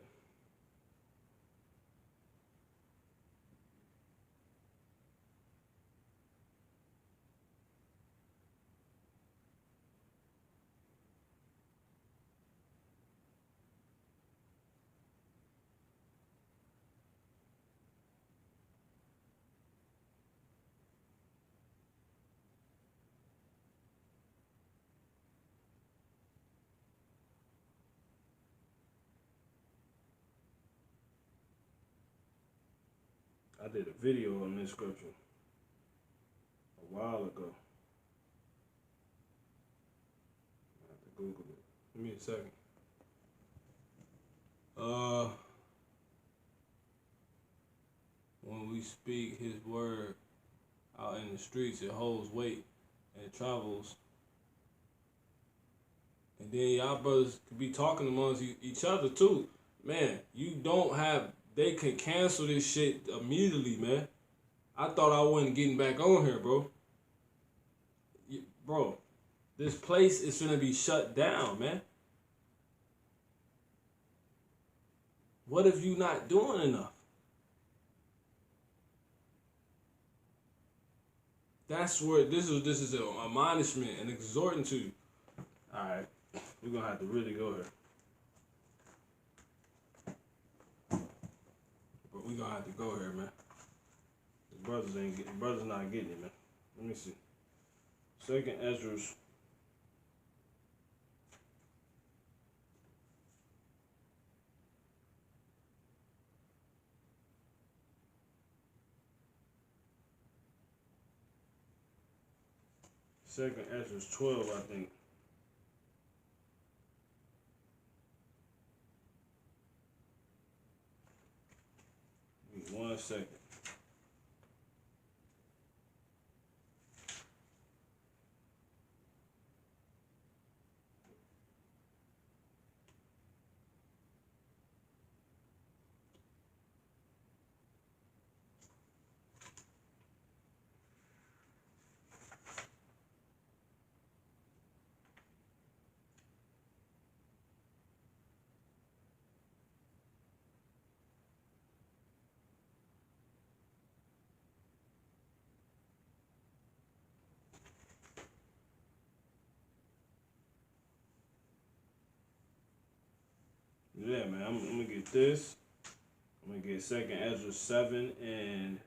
I did a video on this scripture a while ago. I have to Google it. Give me a second. When we speak his word out in the streets, it holds weight and it travels. And then y'all brothers could be talking amongst each other too. Man, you don't have, they can cancel this shit immediately, man. I thought I wasn't getting back on here, bro. Bro, this place is gonna be shut down, man. What if you not doing enough? That's where this is an admonishment and exhorting to you. Alright, we're gonna have to really go here. But we're gonna have to go here, man. The brothers not getting it, man. Let me see. Second Ezra's. Second Ezra's 12, I think. Give me 1 second. Yeah, man, I'm gonna get this. I'm gonna get Second Ezra 7 and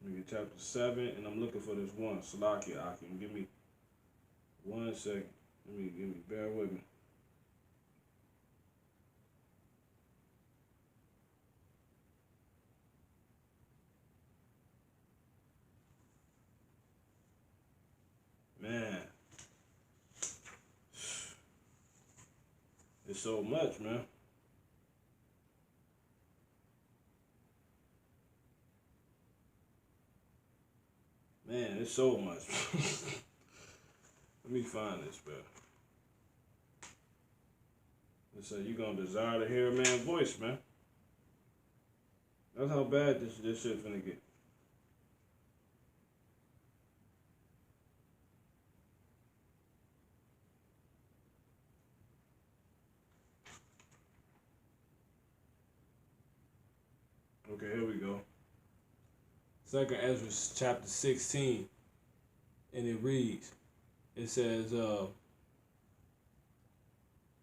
I'm gonna get chapter 7, and I'm looking for this one. Salakia Akim. Give me 1 second. Bear with me. Man. It's so much, man. Man, it's so much. Let me find this, bro. It said you're gonna desire to hear a man's voice, man. That's how bad this shit finna get. Okay, here we go. Second Ezra chapter 16, and it reads, it says,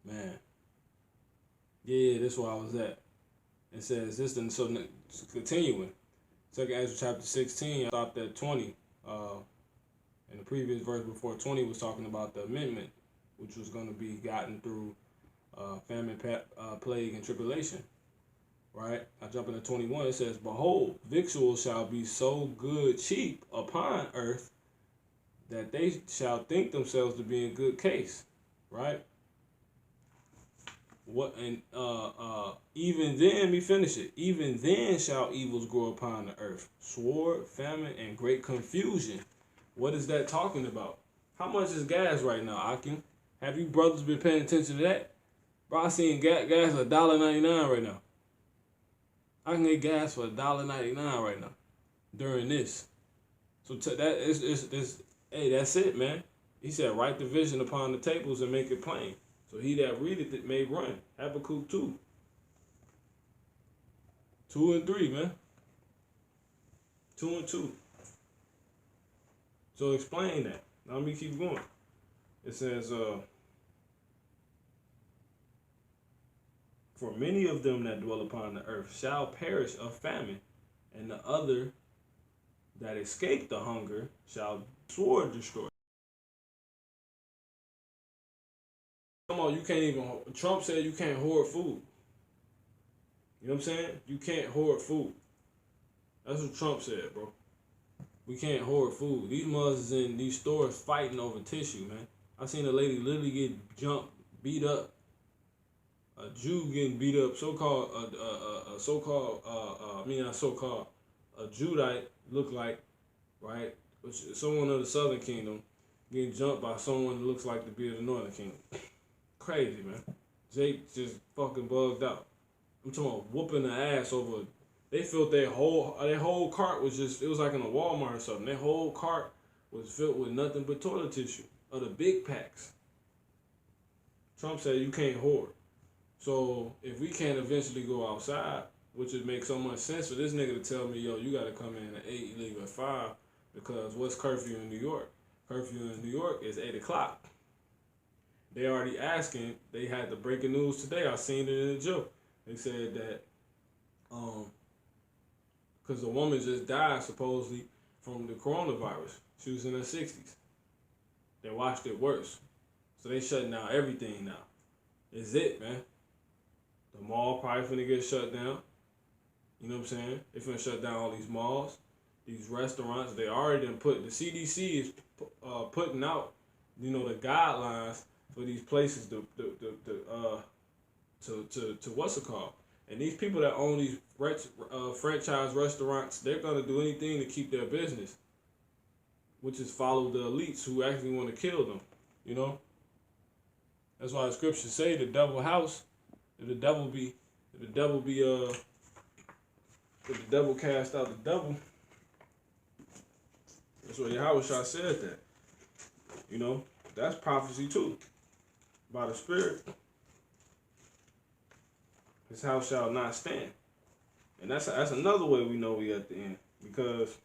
man, yeah, that's where I was at. It says this, and so continuing. Second Ezra chapter 16, I stopped at 20. And the previous verse before 20 was talking about the amendment, which was going to be gotten through famine, plague, and tribulation. Right? I jump into 21. It says, "Behold, victuals shall be so good cheap upon earth that they shall think themselves to be in good case." Right? What and even then, let me finish it. Even then shall evils grow upon the earth, sword, famine, and great confusion. What is that talking about? How much is gas right now, Akim? Have you brothers been paying attention to that? Bro, I seen gas $1.99 right now. I can get gas for $1.99 right now during this. So that is hey, that's it, man. He said, "Write the vision upon the tables and make it plain. So he that readeth it may run." Habakkuk 2. 2 and 3, man. 2 and 2. So explain that. Now let me keep going. It says, "For many of them that dwell upon the earth shall perish of famine, and the other that escape the hunger shall sword destroy." Come on, you can't even. Trump said you can't hoard food. You know what I'm saying? You can't hoard food. That's what Trump said, bro. We can't hoard food. These mothers in these stores fighting over tissue, man. I seen a lady literally get jumped, beat up. A Jew getting beat up, so-called, a Judite look like, right? Someone of the Southern Kingdom getting jumped by someone that looks like to be of the Northern Kingdom. Crazy, man. Jake just fucking bugged out. I'm talking about whooping the ass over. They filled their whole cart was just, it was like in a Walmart or something. Their whole cart was filled with nothing but toilet tissue of the big packs. Trump said you can't hoard. So if we can't eventually go outside, which would make so much sense for this nigga to tell me, yo, you gotta come in at 8, you leave at 5, because what's curfew in New York? Curfew in New York is 8 o'clock. They already asking, they had the breaking news today, I seen it in the joke. They said that, because a woman just died supposedly from the coronavirus. She was in her 60s. They watched it worse. So they shutting down everything now. Is it, man? The mall probably finna get shut down. You know what I'm saying? They finna shut down all these malls, these restaurants. They already done put, the CDC is putting out, you know, the guidelines for these places to what's it called? And these people that own these franchise restaurants, they're gonna do anything to keep their business, which is follow the elites who actually want to kill them. You know, that's why the scriptures say the devil house. If the devil cast out the devil, that's what Yahweh Shah said that. You know, that's prophecy too, by the Spirit. His house shall not stand. And that's another way we know we at the end. Because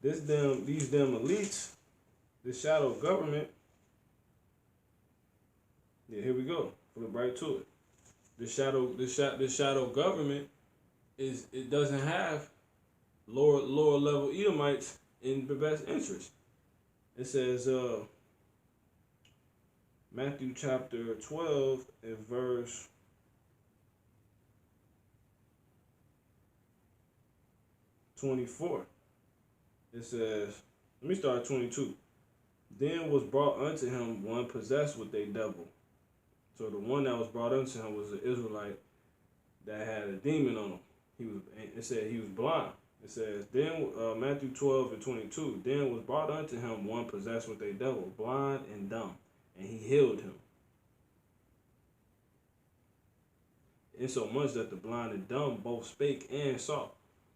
these damn elites, this shadow government, yeah, here we go. Flip right to it. This shadow government it doesn't have lower level Edomites in the best interest. It says Matthew chapter 12 and verse 24. It says, let me start at 22. "Then was brought unto him one possessed with a devil." So the one that was brought unto him was an Israelite that had a demon on him. It said he was blind. It says, then Matthew 12 and 22. "Then was brought unto him one possessed with a devil, blind and dumb, and he healed him. Insomuch that the blind and dumb both spake and saw."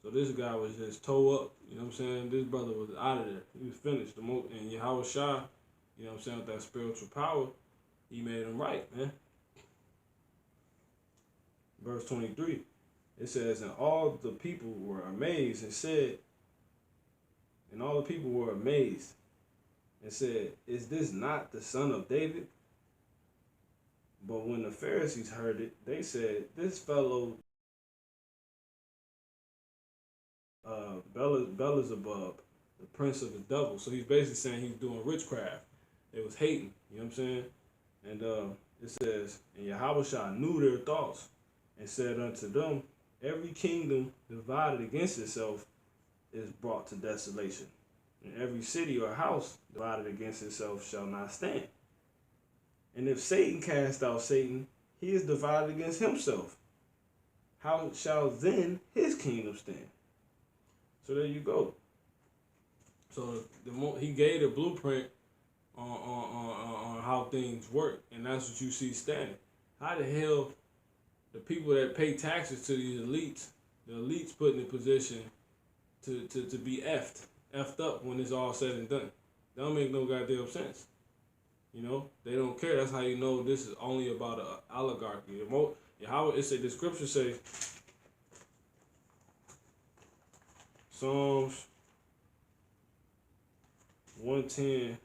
So this guy was just toe up. You know what I'm saying? This brother was out of there. He was finished. And Yahweh Shah, you know what I'm saying, with that spiritual power, he made him right, man. Verse 23. It says, and all the people were amazed and said, "Is this not the son of David?" But when the Pharisees heard it, they said, "This fellow Beelzebub the prince of the devil. So he's basically saying he's doing witchcraft. It was hating, you know what I'm saying? And it says, and Yahweh knew their thoughts and said unto them, every kingdom divided against itself is brought to desolation. And every city or house divided against itself shall not stand. And if Satan cast out Satan, he is divided against himself. How shall then his kingdom stand? So there you go. So he gave the blueprint on how things work, and that's what you see standing. How the hell the people that pay taxes to these elites, the elites put in a position to be effed up when it's all said and done? That don't make no goddamn sense. You know, they don't care. That's how you know this is only about an oligarchy. How it say the scripture say, Psalms 110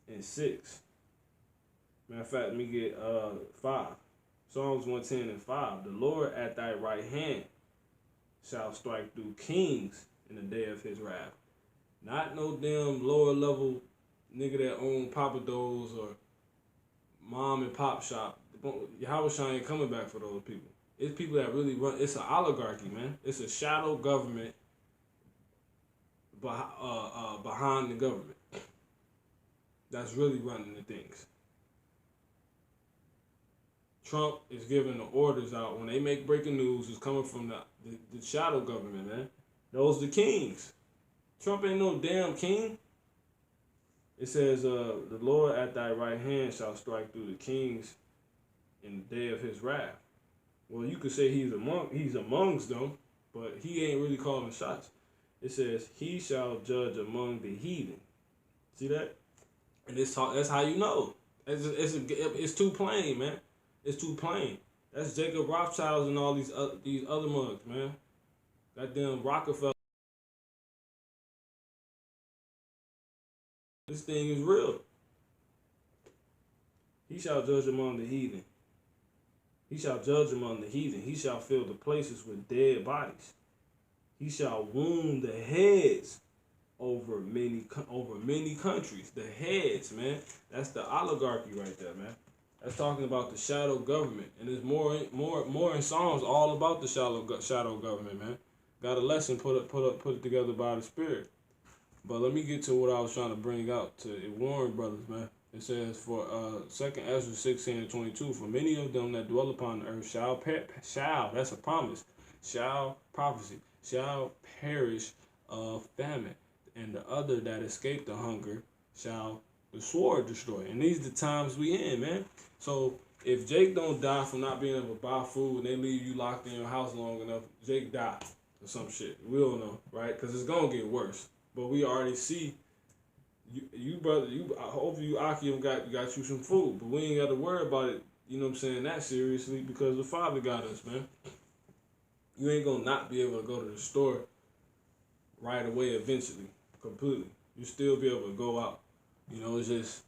and 6. Matter of fact, let me get 5. Psalms 110 and 5. The Lord at thy right hand shall strike through kings in the day of his wrath. Not no damn lower level nigga that own Papa Do's or mom and pop shop. Yahweh ain't coming back for those people. It's people that really run. It's an oligarchy, man. It's a shadow government behind the government that's really running the things. Trump is giving the orders out. When they make breaking news, it's coming from the shadow government, man. Those the kings. Trump ain't no damn king. It says, the Lord at thy right hand shall strike through the kings in the day of his wrath. Well, you could say he's amongst them, but he ain't really calling shots. It says, he shall judge among the heathen. See that? And that's how you know. It's too plain, man. It's too plain. That's Jacob Rothschilds and all these other mugs, man. Goddamn Rockefeller. This thing is real. He shall judge among the heathen. He shall judge among the heathen. He shall fill the places with dead bodies. He shall wound the heads over many countries. The heads, man. That's the oligarchy right there, man. That's talking about the shadow government, and there's more in Psalms all about the shadow government, man. Got a lesson put it together by the Spirit. But let me get to what I was trying to bring out to warn brothers, man. It says for 2 Ezra 16 and 22, for many of them that dwell upon the earth shall that's a promise, shall prophecy, shall perish of famine, and the other that escape the hunger shall the sword destroy. And these are the times we in, man. So if Jake don't die from not being able to buy food and they leave you locked in your house long enough, Jake died or some shit. We don't know, right? Because it's gonna get worse. But we already see you brother. Hopefully you Akim got you some food, but we ain't got to worry about it. You know what I'm saying? That seriously, because the Father got us, man. You ain't gonna not be able to go to the store right away. Eventually, completely, you still be able to go out. You know, it's just.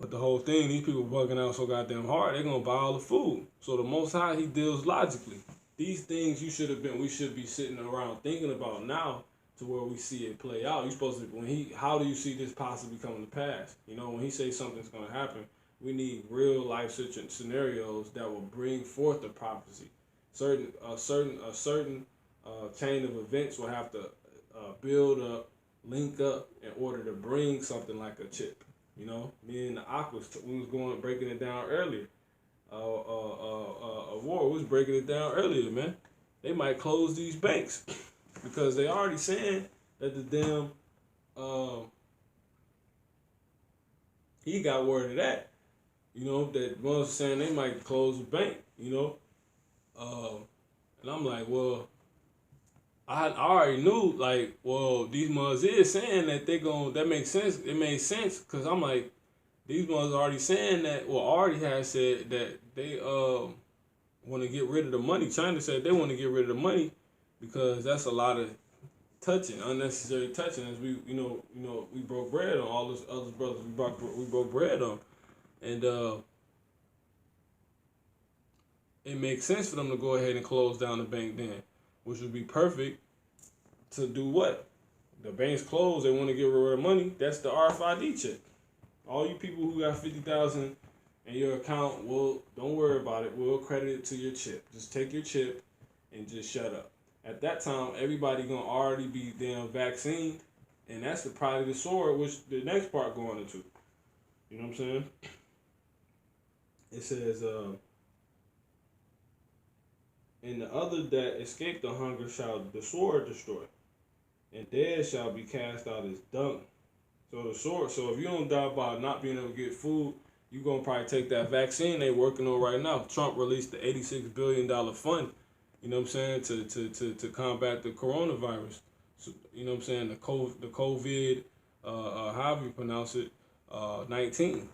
But the whole thing, these people bugging out so goddamn hard, they're gonna buy all the food. So the Most High, he deals logically. These things we should be sitting around thinking about now, to where we see it play out. You supposed to how do you see this possibly coming to pass? You know, when he says something's gonna happen, we need real life scenarios that will bring forth the prophecy. A certain chain of events will have to build up, link up in order to bring something like a chip. You know, me and the Aquas, we was breaking it down earlier. War was breaking it down earlier, man. They might close these banks because they already saying that the damn he got word of that. You know, that one's saying they might close the bank. You know, and I'm like, well, I already knew, like, well, these mothers is saying that that makes sense. It made sense, because I'm like, these mothers already saying that, well, already has said that they want to get rid of the money. China said they want to get rid of the money because that's a lot of touching, unnecessary touching, as we broke bread on all those other brothers we broke bread on. And it makes sense for them to go ahead and close down the bank then, which would be perfect to do what? The bank's closed, they want to get rid of money. That's the RFID chip. All you people who got 50,000 in your account, don't worry about it. We'll credit it to your chip. Just take your chip and just shut up. At that time, everybody gonna already be damn vaccinated, and that's probably the sword, which the next part going into. You know what I'm saying? It says, and the other that escape the hunger shall the sword destroy, and dead shall be cast out as dung. So the sword. So if you don't die by not being able to get food, you're gonna probably take that vaccine they working on right now. Trump released the $86 billion fund. You know what I'm saying, to combat the coronavirus. So, you know what I'm saying, the COVID, however you pronounce it, 19.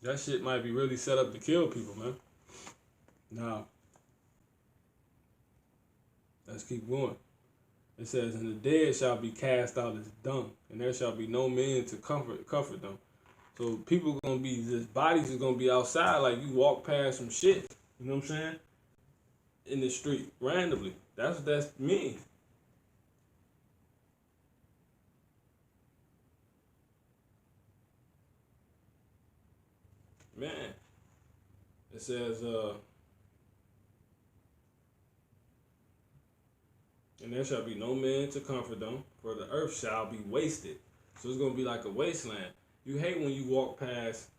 That shit might be really set up to kill people, man. Now, let's keep going. It says, and the dead shall be cast out as dung, and there shall be no man to comfort them. So people gonna be, this bodies is gonna be outside, like you walk past some shit, you know what I'm saying? In the street, randomly. That's what that's mean. Man. It says, and there shall be no man to comfort them, for the earth shall be wasted. So it's gonna be like a wasteland. You hate when you walk past,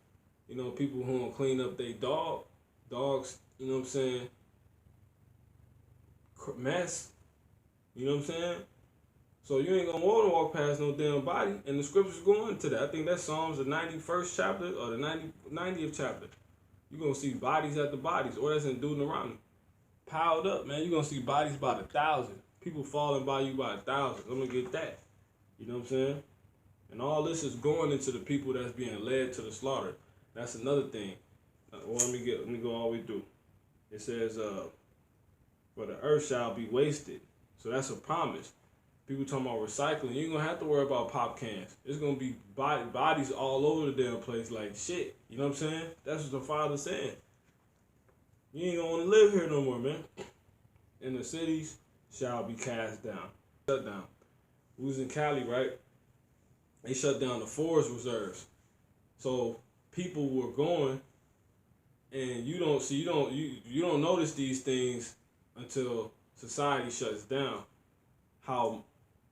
you know, people who don't clean up their dogs, you know what I'm saying, mess, you know what I'm saying? So you ain't gonna want to walk past no damn body, and the scriptures go into that. I think that's Psalms the 91st chapter or the 90th chapter. You're gonna see bodies at the bodies, or that's in Deuteronomy. Piled up, man. You're gonna see bodies by the 1,000. People falling by you by 1,000. I'm gonna get that. You know what I'm saying? And all this is going into the people that's being led to the slaughter. That's another thing. Well, let me go all the way through. It says, for the earth shall be wasted. So that's a promise. People talking about recycling. You ain't gonna have to worry about pop cans. It's gonna be bodies all over the damn place like shit. You know what I'm saying? That's what the Father's saying. You ain't gonna want to live here no more, man. And the cities shall be cast down. Shut down. We was in Cali, right? They shut down the forest reserves. So people were going, and you don't notice these things until society shuts down. How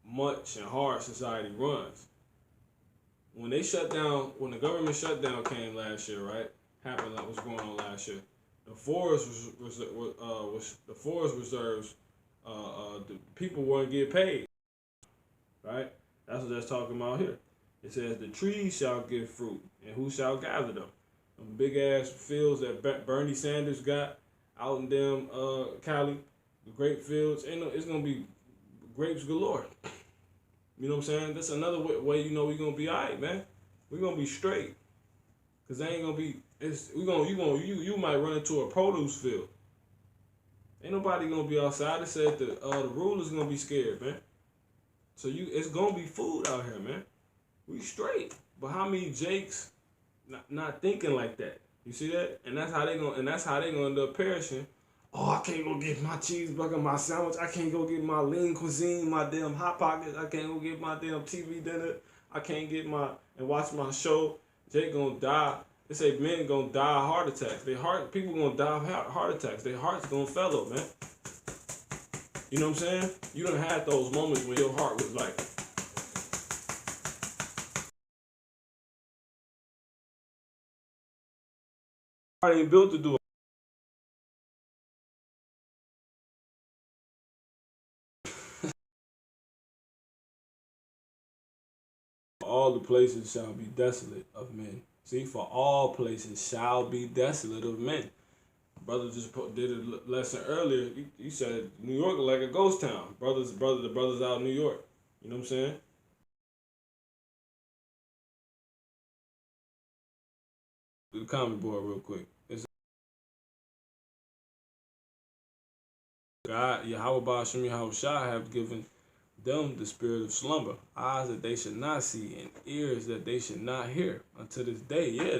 much and hard society runs. When they shut down, when the government shutdown came last year, right? Happened like what's going on last year. The forest the forest reserves. The people weren't getting paid, right? That's what that's talking about here. It says the trees shall give fruit, and who shall gather them? Them big ass fields that Bernie Sanders got out in them Cali, the grape fields. It's gonna be grapes galore. You know what I'm saying? That's another way you know we're gonna be alright, man. We're gonna be straight, cause they ain't gonna be. You might run into a produce field. Ain't nobody gonna be outside. It said the rulers gonna be scared, man. So it's gonna be food out here, man. We straight. But how many Jakes not thinking like that? You see that? And that's how they gonna end up perishing. Oh, I can't go get my cheeseburger, my sandwich. I can't go get my lean cuisine, my damn hot pockets. I can't go get my damn TV dinner. I can't get and watch my show. Jake gonna die. They say men gonna die of heart attacks. People gonna die of heart attacks. Their heart's gonna fail up, man. You know what I'm saying? You done had those moments when your heart was like, heart ain't built to do it. All the places shall be desolate of men. See, for all places shall be desolate of men. Brother just did a lesson earlier. He said New York is like a ghost town. The brothers out in New York. You know what I'm saying? The comment board real quick. It's God, Yahweh Ba'Shem Yahweh Shai have given them the spirit of slumber, eyes that they should not see, and ears that they should not hear until this day. Yeah.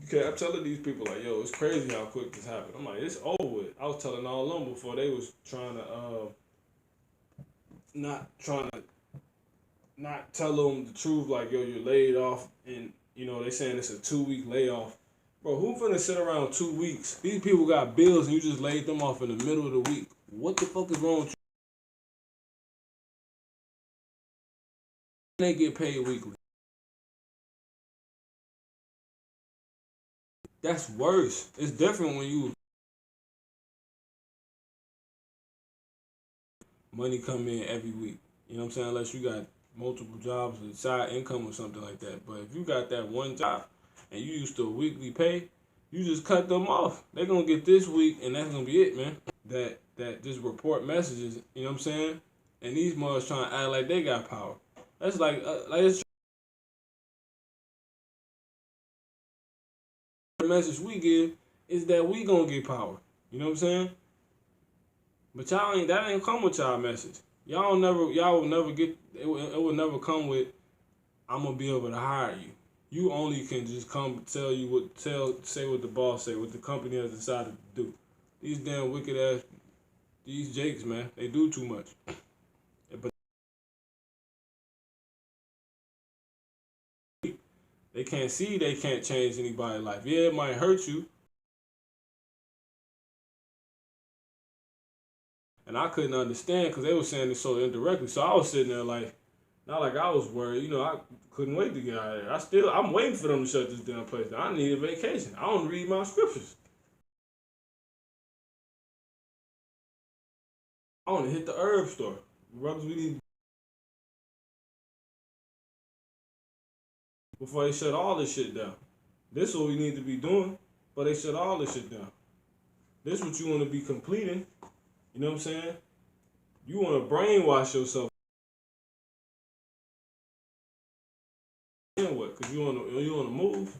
Okay, I'm telling these people like, yo, it's crazy how quick this happened. I'm like, it's over with. I was telling all of them before they was trying to not trying to not tell them the truth, like, yo, you're laid off, and they saying it's a 2 week layoff. Bro, who finna sit around 2 weeks? These people got bills and you just laid them off in the middle of the week. What the fuck is wrong with you? They get paid weekly. That's worse. It's different when you money come in every week. You know what I'm saying? Unless you got multiple jobs and side income or something like that. But if you got that one job and you used to a weekly pay, you just cut them off. They're gonna get this week and that's gonna be it, man. That just report messages, you know what I'm saying? And these mothers trying to act like they got power. That's like it's the message we give is that we gonna get power. You know what I'm saying? But that ain't come with y'all message. Y'all will never get it will never come with I'm gonna be able to hire you. You only can just come say what the boss say, what the company has decided to do. These damn wicked ass these jakes, man, they do too much. But they can't see they can't change anybody's life. Yeah, it might hurt you. And I couldn't understand because they were saying it so indirectly. So I was sitting there like, not like I was worried. I couldn't wait to get out of there. I'm waiting for them to shut this damn place down. I need a vacation. I don't read my scriptures. I want to hit the herb store. Brothers, we need before they shut all this shit down. This is what we need to be doing, but they shut all this shit down. This is what you want to be completing. You know what I'm saying? You want to brainwash yourself. Then what? Because you on the move.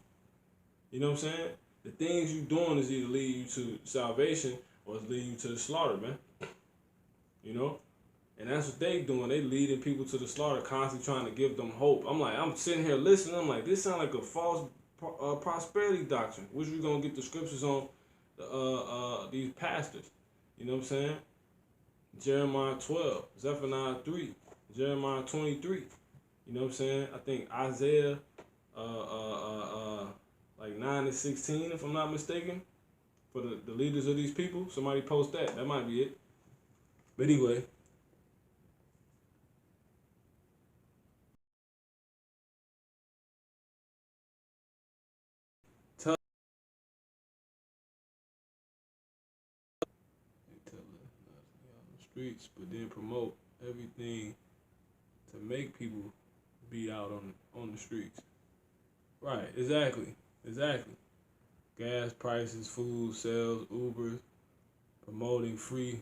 You know what I'm saying? The things you doing is either lead you to salvation or it's leading you to the slaughter, man. You know? And that's what they doing. They leading people to the slaughter, constantly trying to give them hope. I'm sitting here listening. I'm like, this sounds like a false prosperity doctrine. Which we gonna get the scriptures on these pastors. You know what I'm saying? Jeremiah 12, Zephaniah 3, Jeremiah 23. You know what I'm saying? I think Isaiah like 9 and 16, if I'm not mistaken, for the leaders of these people. Somebody post that. That might be it. But anyway. Tell the streets, but then promote everything to make people be out on the streets. Right, exactly. Gas prices, food sales, Uber, promoting free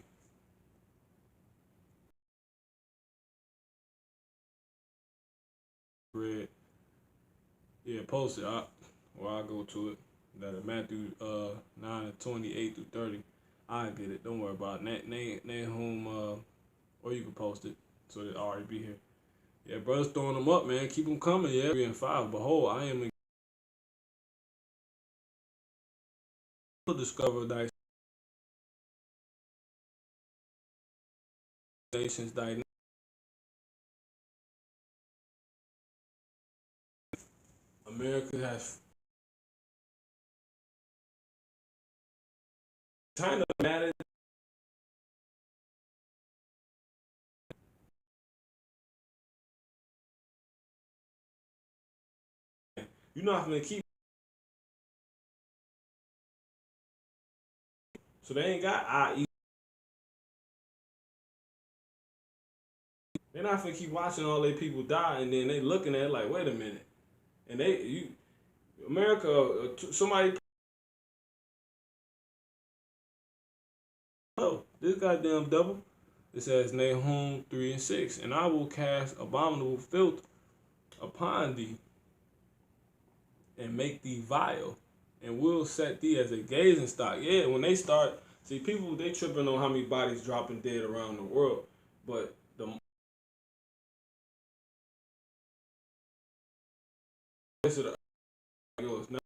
bread. Yeah, post it. I go to it. That Matthew 9:28 through 30. I get it. Don't worry about it. Nahum, or you can post it so that already be here. Yeah, brothers throwing them up, man. Keep them coming. Yeah, 3 and 5. Behold, I am discover thy nations, thy America has China mad. You're not gonna keep. So they ain't got IE. They're not gonna keep watching all their people die, and then they looking at it like, wait a minute, and America, somebody. Oh, this goddamn double. It says Nahum 3 and 6, and I will cast abominable filth upon thee, and make thee vile, and will set thee as a gazing stock. Yeah, when they start, see people, they tripping on how many bodies dropping dead around the world, but the of the yours. Now,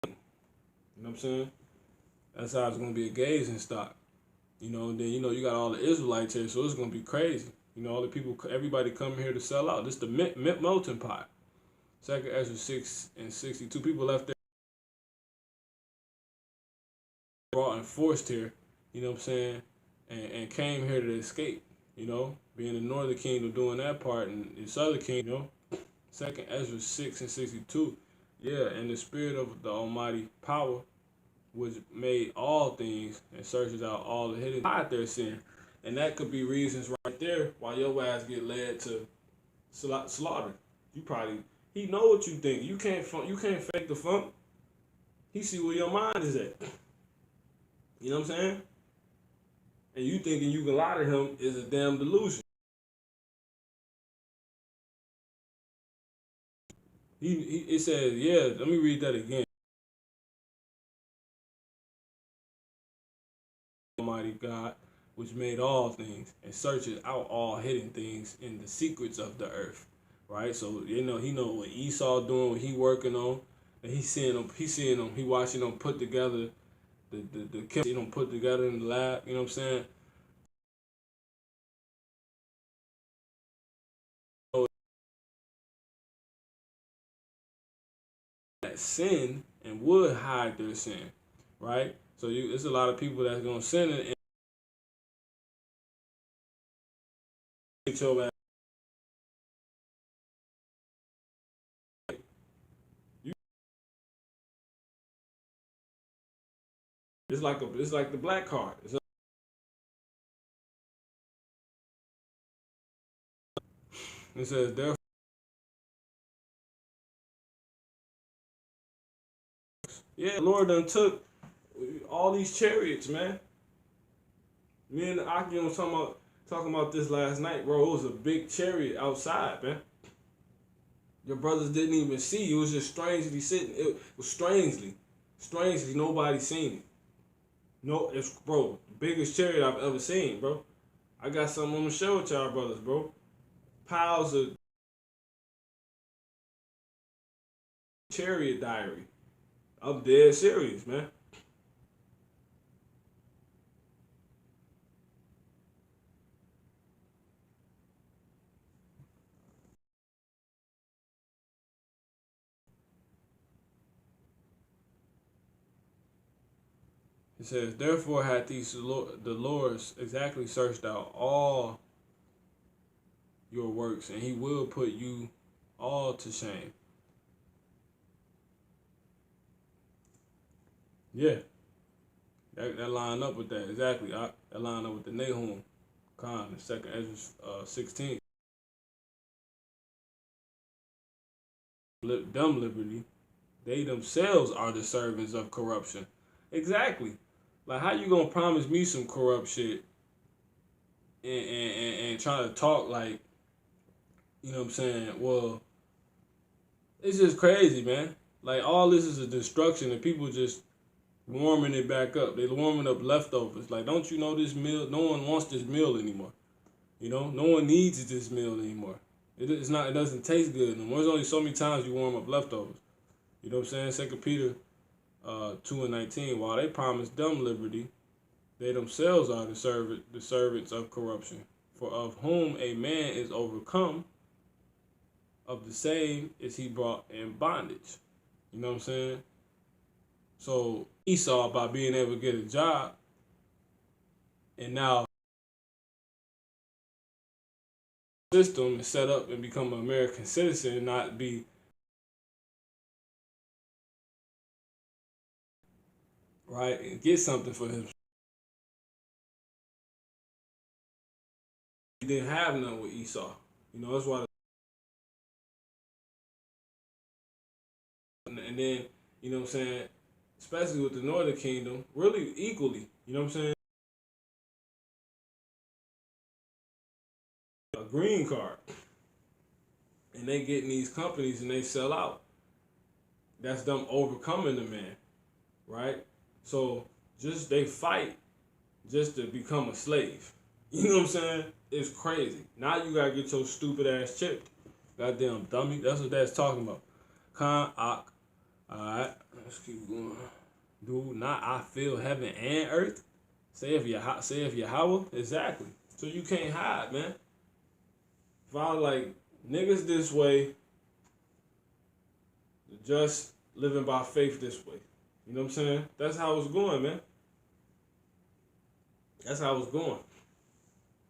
you know what I'm saying? That's how it's gonna be a gazing stock. You know, and then you got all the Israelites here, so it's gonna be crazy. All the people, everybody coming here to sell out. This the mint melting pot. Second Ezra 6:62. People left there, brought and forced here. You know what I'm saying? And came here to escape. Being the northern kingdom doing that part, and the southern kingdom. Second Ezra 6:62. Yeah, and the spirit of the Almighty power, which made all things and searches out all the hidden, hide their sin. And that could be reasons right there why your ass get led to slaughter. He know what you think. You can't fake the funk. He see where your mind is at. You know what I'm saying? And you thinking you can lie to him is a damn delusion. It says, yeah, let me read that again. Almighty God, which made all things and searches out all hidden things in the secrets of the earth. Right? So, he know what Esau doing, what he working on, and he seeing them, he watching them put together the put together in the lab, you know what I'm saying? That sin and would hide their sin, right? So it's a lot of people that's gonna sin and your ass. It's like the black card. It says therefore. Yeah, the Lord done took all these chariots, man. Me and Akim was talking about this last night, bro. It was a big chariot outside, man. Your brothers didn't even see. It was just strangely sitting. It was strangely nobody seen it. No, it's bro, the biggest chariot I've ever seen, bro. I got something I'm gonna show with y'all brothers, bro. Piles of chariot diary. I'm dead serious, man. It says, therefore had the Lord exactly searched out all your works, and he will put you all to shame. Yeah. That line up with that, exactly. That line up with the Nahum Khan, the second Ezra 16. Dumb liberty, they themselves are the servants of corruption. Exactly. Like, how you gonna promise me some corrupt shit and try to talk like, you know what I'm saying? Well, it's just crazy, man. Like, all this is a destruction and people just warming it back up. They're warming up leftovers. Like, don't you know this meal? No one wants this meal anymore. No one needs this meal anymore. It doesn't taste good anymore. There's only so many times you warm up leftovers. You know what I'm saying? 2 Peter 2:19. While they promise dumb liberty, they themselves are the servants of corruption. For of whom a man is overcome, of the same is he brought in bondage. You know what I'm saying? So Esau, by being able to get a job, and now system and set up and become an American citizen and not be right and get something for him. He didn't have none with Esau. That's why. And then, you know what I'm saying, especially with the Northern Kingdom, really equally, you know what I'm saying? A green card. And they get in these companies and they sell out. That's them overcoming the man, right? So they fight just to become a slave. You know what I'm saying? It's crazy. Now you gotta get your stupid ass chipped. Goddamn dummy. That's what that's talking about. Con ak. Alright, let's keep going. Do not I feel heaven and earth? Say if Yahweh. Exactly. So you can't hide, man. If I like niggas this way, just living by faith this way. You know what I'm saying? That's how it's going, man. That's how it's going.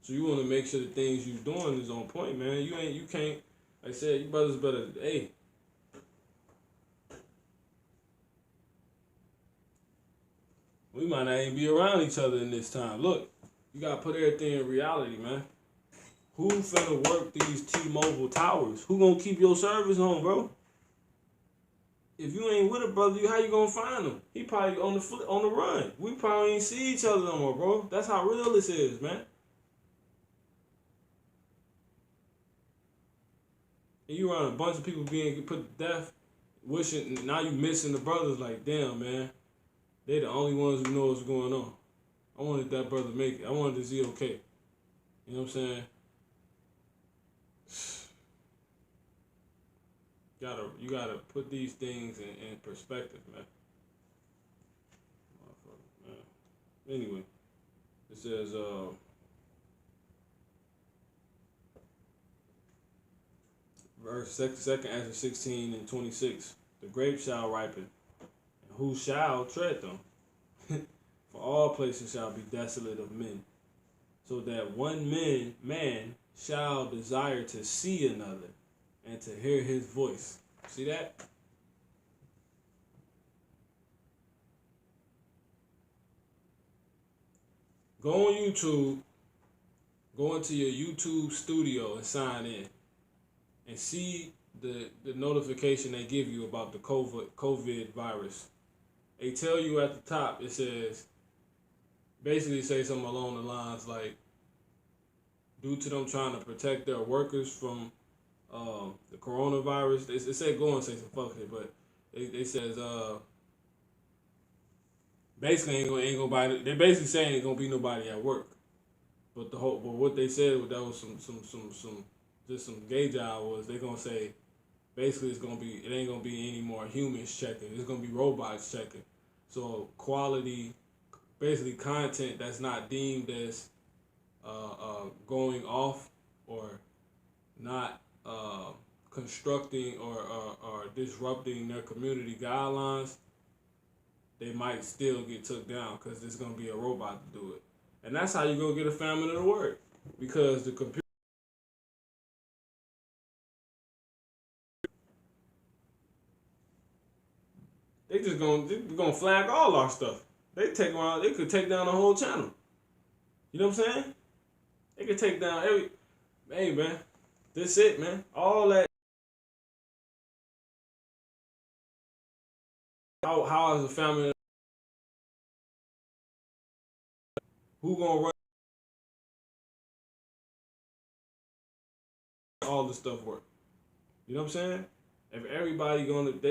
So you want to make sure the things you doing is on point, man. You can't. Like I said, you brothers better. Hey, we might not even be around each other in this time. Look, you gotta put everything in reality, man. Who finna work these T-Mobile towers? Who gonna keep your service on, bro? If you ain't with a brother, how you gonna find him? He probably on the run. We probably ain't see each other no more, bro. That's how real this is, man. And you around a bunch of people being put to death, wishing now you missing the brothers. Like, damn, man, they the only ones who know what's going on. I wanted that brother to make it. I wanted to see okay. You know what I'm saying? You gotta put these things in perspective, man. Anyway, it says verse second Ezra 16 and 26. The grapes shall ripen, and who shall tread them? For all places shall be desolate of men, so that one man shall desire to see another, and to hear his voice. See that? Go on YouTube, go into your YouTube studio and sign in, and see the notification they give you about the COVID virus. They tell you at the top, it says, basically say something along the lines like, due to them trying to protect their workers from the coronavirus, they said go and say some fuck shit, but they says basically ain't gonna buy. They basically saying ain't gonna be nobody at work, but what they said that was some just some gay job was they gonna say basically it ain't gonna be any more humans checking. It's gonna be robots checking. So quality, basically content that's not deemed as going off or not constructing or disrupting their community guidelines, they might still get took down because there's gonna be a robot to do it, and that's how you gonna get a famine of the word because the computer. They gonna flag all our stuff. They could take down the whole channel. You know what I'm saying? They could take down every. Hey man, this it man. All that. How is the family? Who gonna run all the stuff work? You know what I'm saying? If everybody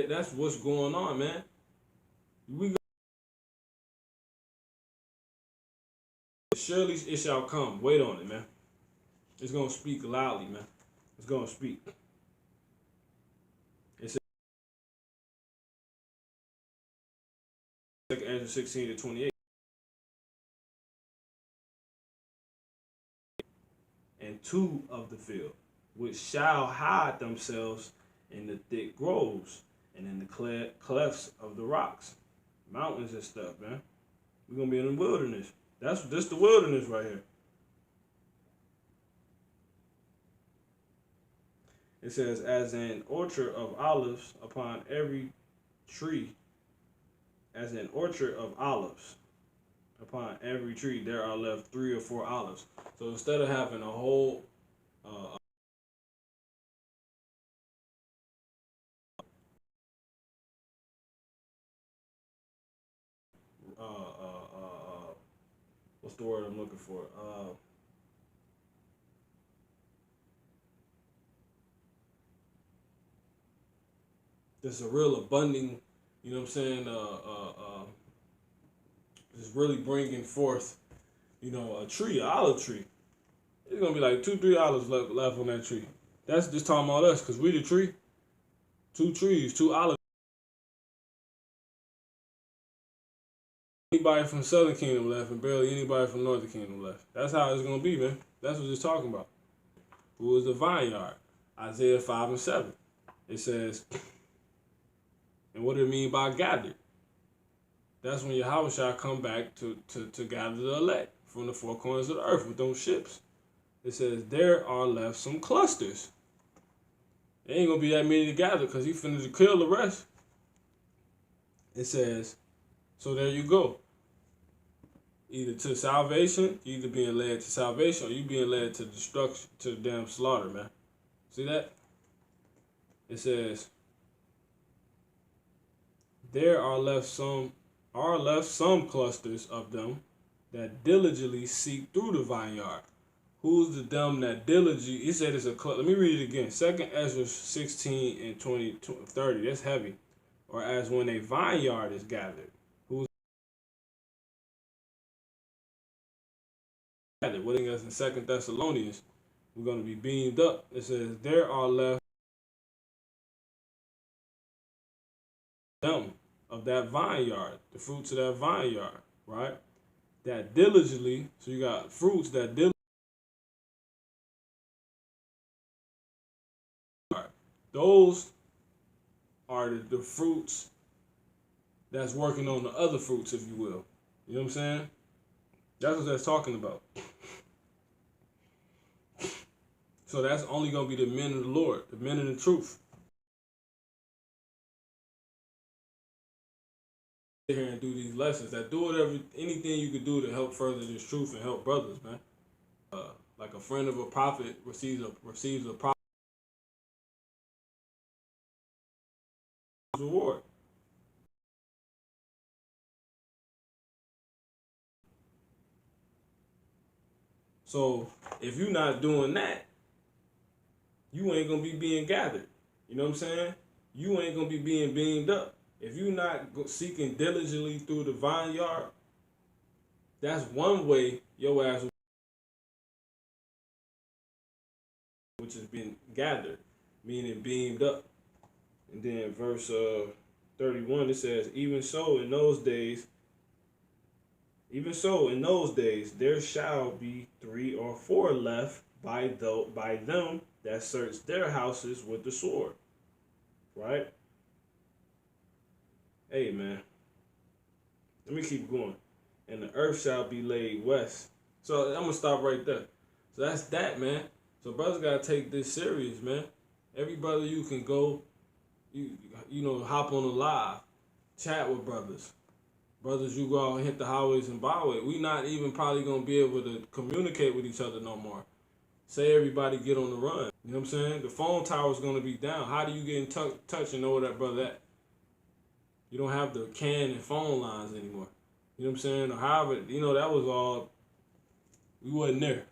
that's what's going on, man. We surely it shall come. Wait on it, man. It's gonna speak loudly, man. It's gonna speak. It's 2 Ezra 16 to 28. And two of the field, which shall hide themselves in the thick groves and in the clefts of the rocks, mountains and stuff, man. We're gonna be in the wilderness. That's just the wilderness right here. It says, as an orchard of olives upon every tree, as an orchard of olives upon every tree, there are left 3 or 4 olives. So instead of having a whole what's the word I'm looking for? There's a real abundant, you know what I'm saying? Just really bringing forth, a tree, an olive tree. It's gonna be like $2-3 left on that tree. That's just talking about us, cause we the tree. 2 trees, 2 olive. Anybody from Southern Kingdom left, and barely anybody from Northern Kingdom left. That's how it's gonna be, man. That's what it's talking about. Who is the vineyard? Isaiah 5:7. It says, and what do it mean by gathered? That's when Yahweh shall come back to gather the elect from the four corners of the earth with those ships. It says, there are left some clusters. There ain't gonna be that many to gather because he finna to kill the rest. It says, so there you go. Either to salvation, you either being led to salvation or you being led to destruction, to the damn slaughter, man. See that? It says, there are left some clusters of them that diligently seek through the vineyard. Who's the them that diligently? He said it's a cluster. Let me read it again. 2 Ezra 16 and 30. That's heavy. Or as when a vineyard is gathered. Who's gathered? What is in 2 Thessalonians? We're going to be beamed up. It says, there are left them of that vineyard, the fruits of that vineyard, right? That diligently, so you got fruits that diligently, those are the fruits that's working on the other fruits, if you will. You know what I'm saying? That's what that's talking about. So that's only going to be the men of the Lord, the men of the truth. Sit here and do these lessons, that do whatever, anything you could do to help further this truth and help brothers, man. Like a friend of a prophet receives a prophet reward. So if you're not doing that, you ain't gonna be being gathered. You know what I'm saying? You ain't gonna be being beamed up. If you're not seeking diligently through the vineyard, that's one way your ass, which is being gathered, meaning beamed up. And then verse 31, it says, even so in those days, there shall be 3 or 4 left by them that search their houses with the sword. Right? Hey, man. Let me keep going. And the earth shall be laid west. So I'm going to stop right there. So that's that, man. So brothers got to take this serious, man. Every brother you can go, you know, hop on a live, chat with brothers. Brothers, you go out and hit the highways and byways. We not even probably going to be able to communicate with each other no more. Say everybody get on the run. You know what I'm saying? The phone tower's going to be down. How do you get in touch and know where that brother at? You don't have the CAN and phone lines anymore. You know what I'm saying? Or however, you know, that was all, we wasn't there.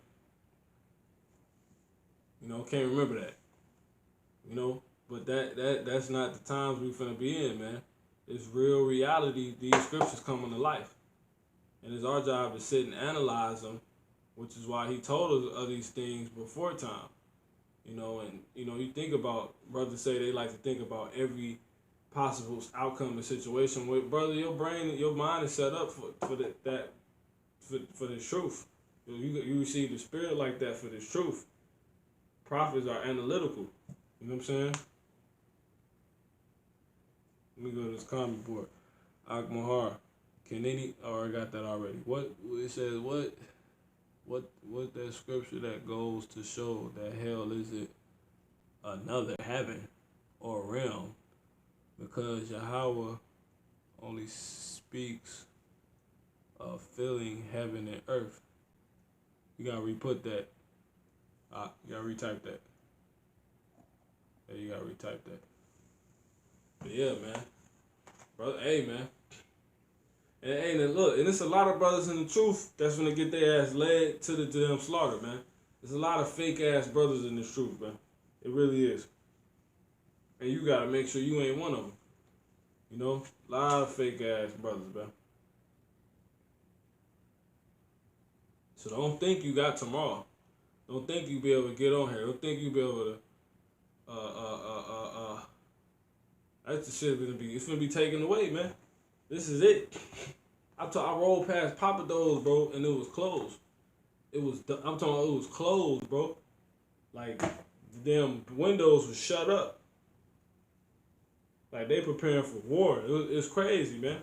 You know, can't remember that. You know, but that's not the times we finna be in, man. It's real reality. These scriptures coming to life. And it's our job to sit and analyze them, which is why he told us of these things before time. You know, and, you know, you think about, brothers say they like to think about every possible outcome of the situation. With brother, your brain, your mind is set up for this truth. You receive the spirit like that for this truth. Prophets are analytical. You know what I'm saying? Let me go to this comment board. Akmahar. Can any, I got that already. What it says, what that scripture that goes to show that hell isn't another heaven or realm, because Yahweh only speaks of filling heaven and earth. You gotta re-put that. You gotta retype that. Yeah, you gotta retype that. But yeah, man. Brother, hey, man. And look, and it's a lot of brothers in the truth that's gonna get their ass led to the damn slaughter, man. There's a lot of fake ass brothers in this truth, man. It really is. And you gotta make sure you ain't one of them. You know, a lot of fake ass brothers, man. So don't think you got tomorrow. Don't think you be able to get on here. Don't think you be able to. Uh. That's the shit it's gonna be taken away, man. This is it. I rolled past Papa Do's, bro, and it was closed. I'm talking about it was closed, bro. Like the damn windows was shut up. Like they preparing for war. It's crazy, man.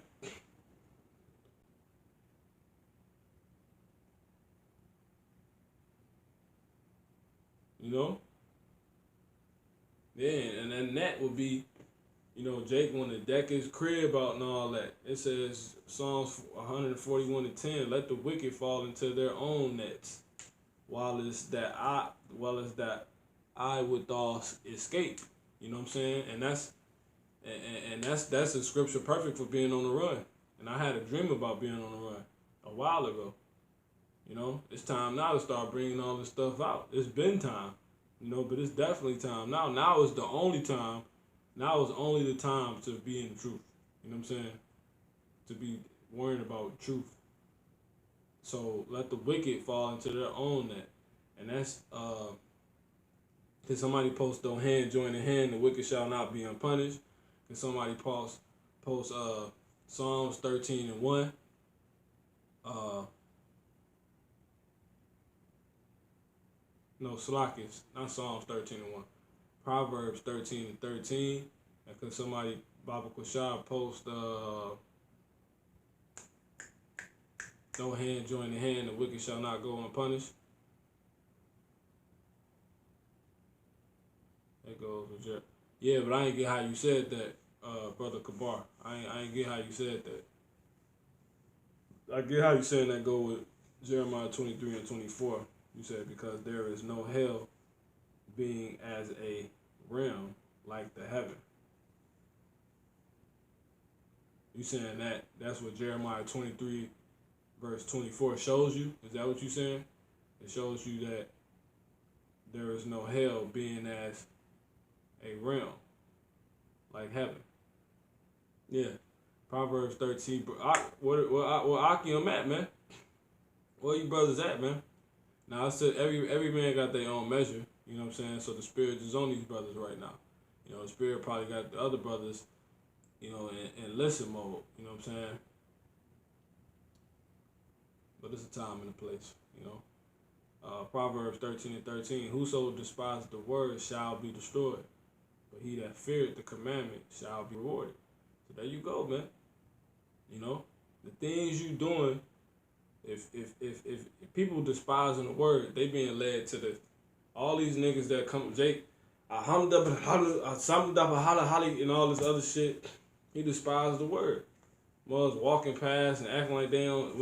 You know? Yeah, and then that would be, Jake wanted to deck his crib out and all that. It says Psalms 141:10, let the wicked fall into their own nets, while it's that I withal escape. You know what I'm saying? And that's a scripture perfect for being on the run. And I had a dream about being on the run a while ago. It's time now to start bringing all this stuff out. It's been time, but it's definitely time now. Now is the only time. Now is only the time to be in the truth. You know what I'm saying? To be worrying about truth. So let the wicked fall into their own net. And that's can somebody post their hand join the hand, the wicked shall not be unpunished. Can somebody post Psalms 13:1? No, Salakis, not Psalms 13:1. Proverbs 13:13. And could somebody, Baba Kushab, post no hand join the hand, the wicked shall not go unpunished. That goes with Jer. Yeah, but I ain't get how you said that, Brother Kabar. I ain't get how you said that. I get how you saying that go with Jeremiah 23:24. You said because there is no hell being as a realm like the heaven. You saying that's what Jeremiah 23:24 shows you? Is that what you saying? It shows you that there is no hell being as a realm like heaven. Yeah. Proverbs 13. Where Akim at, man? Where you brothers at, man? Now I said every man got their own measure. You know what I'm saying? So the spirit is on these brothers right now. The spirit probably got the other brothers, in listen mode. You know what I'm saying? But it's a time and a place, Proverbs 13:13. Whoso despises the word shall be destroyed, but he that feareth the commandment shall be rewarded. So there you go, man. The things you doing, if people despising the word, they being led to all these niggas that come, Jake, and all this other shit. He despised the word. Was walking past and acting like we don't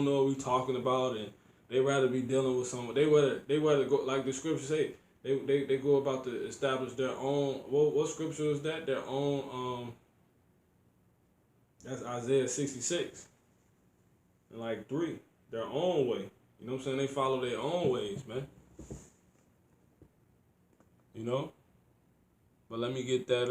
know what we talking about, and they rather be dealing with someone. They rather go, like the scripture say, they go about to establish their own. What scripture is that? Their own. That's Isaiah 66. And like 3, their own way. You know what I'm saying? They follow their own ways, man. But let me get that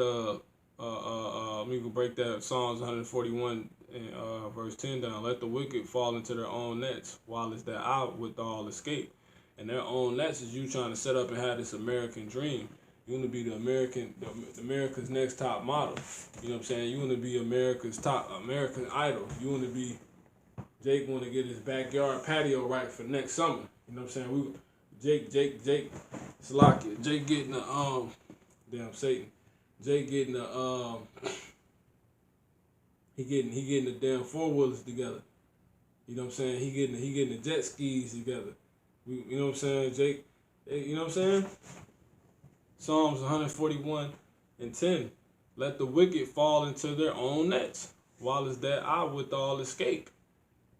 let me go break that Psalms 141 and verse 10 down. Let the wicked fall into their own nets, while it's that I withal escape. And their own nets is you trying to set up and have this American dream. You want to be the America's next top model. You know what I'm saying? You want to be America's top American idol. You want to be Jake want to get his backyard patio right for next summer. You know what I'm saying? Jake, Salakia. Jake getting the damn Satan. Jake getting the he getting the damn 4-wheelers together. You know what I'm saying? He getting the jet skis together. You know what I'm saying, Jake? You know what I'm saying? Psalms 141:10. Let the wicked fall into their own nets, while it's that I withal escape.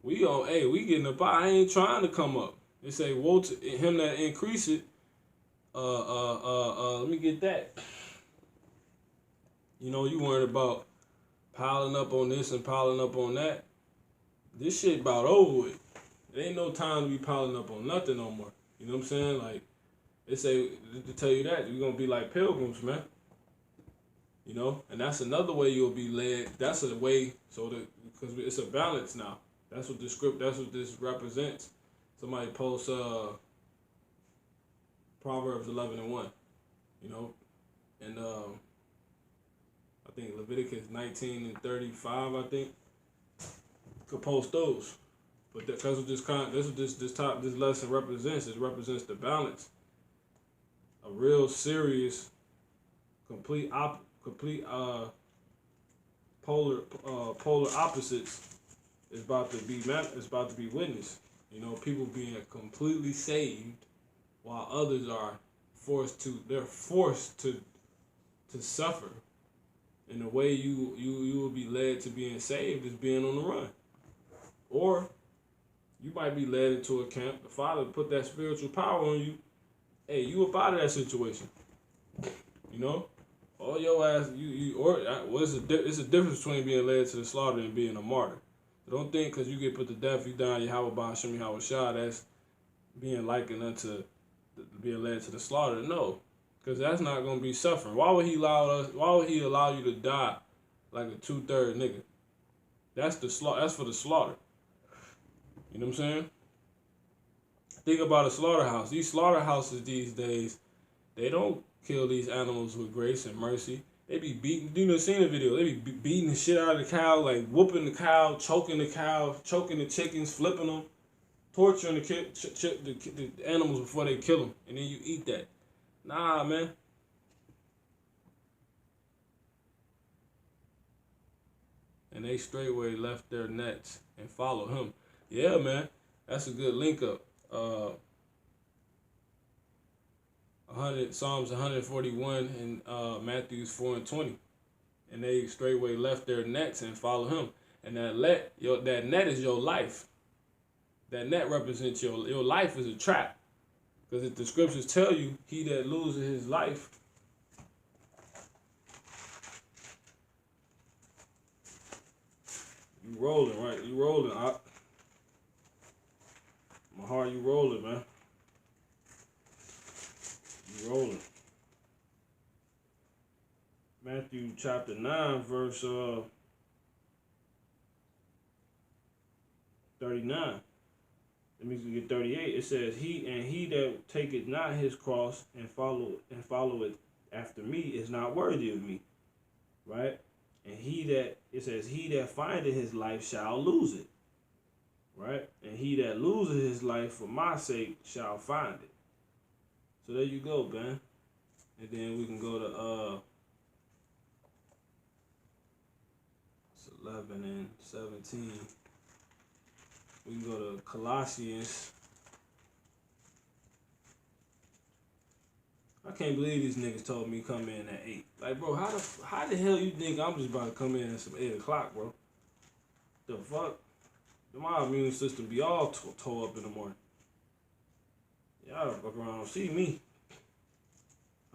We getting up. I ain't trying to come up. They say, woe to him that increase it. Let me get that. You worried about piling up on this and piling up on that. This shit about over with. It ain't no time to be piling up on nothing no more. You know what I'm saying? Like, they say, to tell you that, you're going to be like pilgrims, man. And that's another way you'll be led. That's a way, because it's a balance now. That's what this represents. Somebody posts Proverbs 11:1. You know, and I think Leviticus 19:35. I think could post those. But because of this lesson represents, it represents the balance. A real serious, complete polar opposites is about to be witnessed. You know, people being completely saved while others are forced to suffer. And the way you will be led to being saved is being on the run. Or you might be led into a camp. The Father put that spiritual power on you. Hey, you up out of that situation. You know? All your ass, it's a difference between being led to the slaughter and being a martyr. So don't think because you get put to death, you die, Yahweh Ba'ashem Yahweh Shah, that's being likened unto being led to the slaughter. No. Because that's not going to be suffering. Why would he allow you to die like a 2/3 nigga? That's for the slaughter. You know what I'm saying? Think about a slaughterhouse. These slaughterhouses these days, they don't kill these animals with grace and mercy. They be beating. You know, seen the video. They be beating the shit out of the cow, like whooping the cow, choking the chickens, flipping them, torturing the animals before they kill them, and then you eat that. Nah, man. And they straightway left their nets and followed him. Yeah, man. That's a good link up. Psalms 141 and Matthews 4:20. And they straightway left their nets and followed him. And that net is your life. That net represents your life is a trap. Because if the scriptures tell you, he that loses his life, you rolling, right? You rolling. My heart, you rolling, man. You rolling. Matthew chapter 9, verse 39. Let me get 38. It says, He that taketh not his cross and followeth after me is not worthy of me. Right? And it says, he that findeth his life shall lose it. Right? And he that loses his life for my sake shall find it. So there you go, man. And then we can go to it's 11 and 17. We can go to Colossians. I can't believe these niggas told me come in at 8. Like, bro, how the hell you think I'm just about to come in at some 8 o'clock, bro? The fuck? My immune system be all tore up in the morning. Y'all fuck around and see me.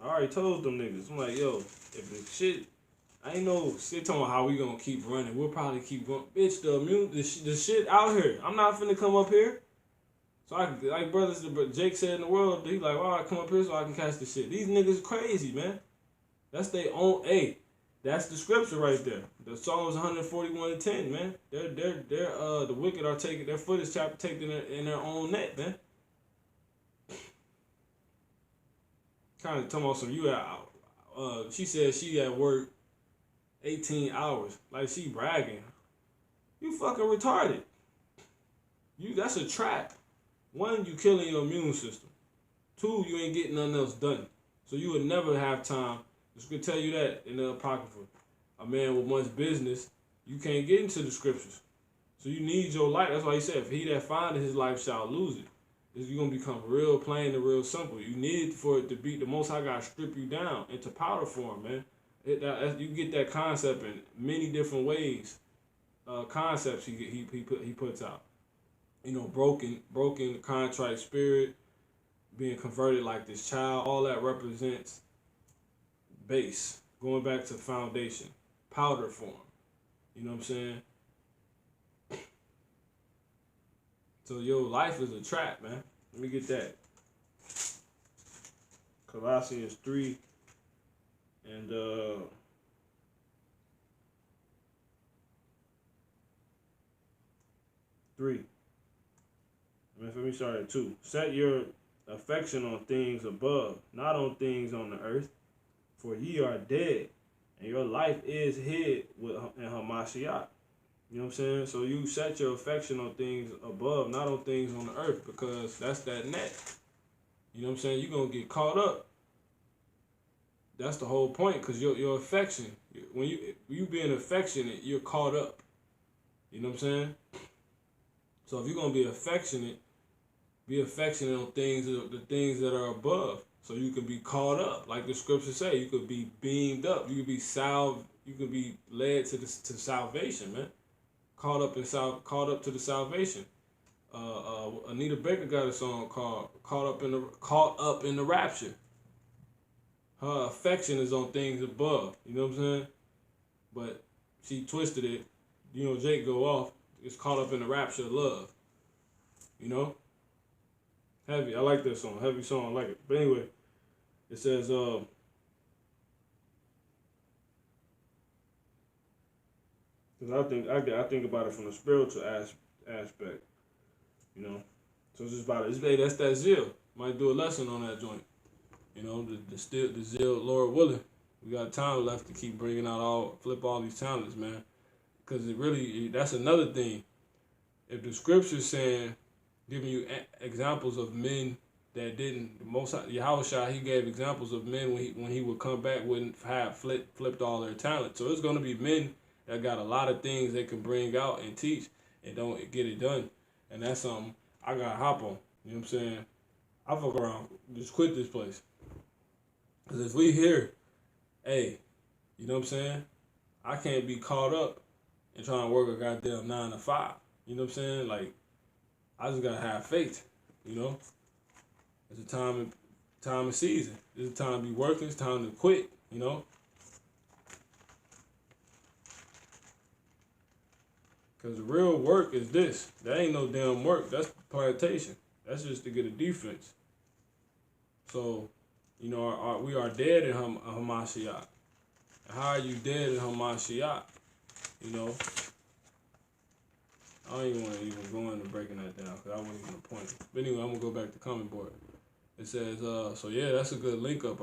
I already told them niggas. I'm like, yo, if the shit, I ain't know, they talking about how we gonna keep running. We'll probably keep going. Bitch, the shit out here. I'm not finna come up here. So I can, like Jake said in the world, he like, why I come up here so I can catch the shit. These niggas crazy, man. That's their own, that's the scripture right there. The Psalms 141:10, man. They're the wicked are taking their foot is taken in their own net, man. Kind of talking about some you out. She said she at work 18 hours, like she bragging. You fucking retarded. That's a trap. 1, you killing your immune system. 2, you ain't getting nothing else done. So you would never have time. Just gonna tell you that in the Apocrypha. A man with much business, you can't get into the scriptures. So you need your life. That's why he said, if he that findeth his life shall lose it. You're going to become real plain and real simple. You need for it to be, the Most High God strip you down into powder form, man. You get that concept in many different ways. Concepts he puts out. You know, broken, contrite spirit, being converted like this child. All that represents base. Going back to the foundation. Powder form. You know what I'm saying? So your life is a trap, man. Let me get that. Colossians 3 and 3. Let me start at 2. Set your affection on things above, not on things on the earth. For ye are dead, and your life is hid in Hamashiach. You know what I'm saying? So you set your affection on things above, not on things on the earth, because that's that net. You know what I'm saying? You're going to get caught up. That's the whole point, because your affection, when you being affectionate, you're caught up. You know what I'm saying? So if you're going to be affectionate on things, the things that are above, so you can be caught up. Like the scriptures say, you could be beamed up. You could be you could be led to salvation, man. Caught up to the salvation. Anita Baker got a song called "Caught Up in the Rapture." Her affection is on things above. You know what I'm saying? But she twisted it. You know, Jake go off. It's caught up in the rapture of love. You know? Heavy. I like that song. Heavy song. I like it. But anyway, it says, because I think about it from the spiritual aspect. You know? So it's just about it. That's that zeal. Might do a lesson on that joint. You know, the zeal, Lord willing. We got time left to keep bringing out flip all these talents, man. Because that's another thing. If the scripture's saying, giving you examples of men that didn't, Yahushua, he gave examples of men when he would come back, wouldn't have flipped all their talent. So it's going to be men that got a lot of things they can bring out and teach and don't get it done. And that's something I got to hop on. You know what I'm saying? I fuck around, just quit this place. Because if we here, hey, you know what I'm saying? I can't be caught up and trying to work a goddamn 9 to 5. You know what I'm saying? Like, I just gotta have faith. You know, it's a time and season. It's a time to be working. It's time to quit. You know, because the real work is this. That ain't no damn work. That's plantation. That's just to get a defense. So, you know, we are dead in Hamashiach. How are you dead in Hamashiach? You know, I don't even want to go into breaking that down because I wasn't even the point. But anyway, I'm going to go back to comment board. It says, so yeah, that's a good link up.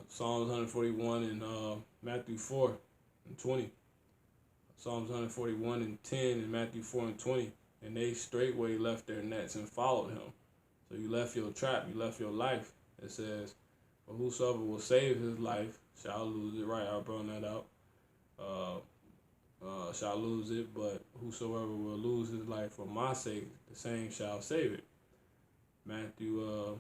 Psalms 141 and Matthew 4 and 20. Psalms 141 and 10 and Matthew 4 and 20. And they straightway left their nets and followed him. So you left your trap, you left your life. It says, but whosoever will save his life shall lose it. Right, I brought that out. Shall lose it, but whosoever will lose his life for my sake, the same shall save it. Matthew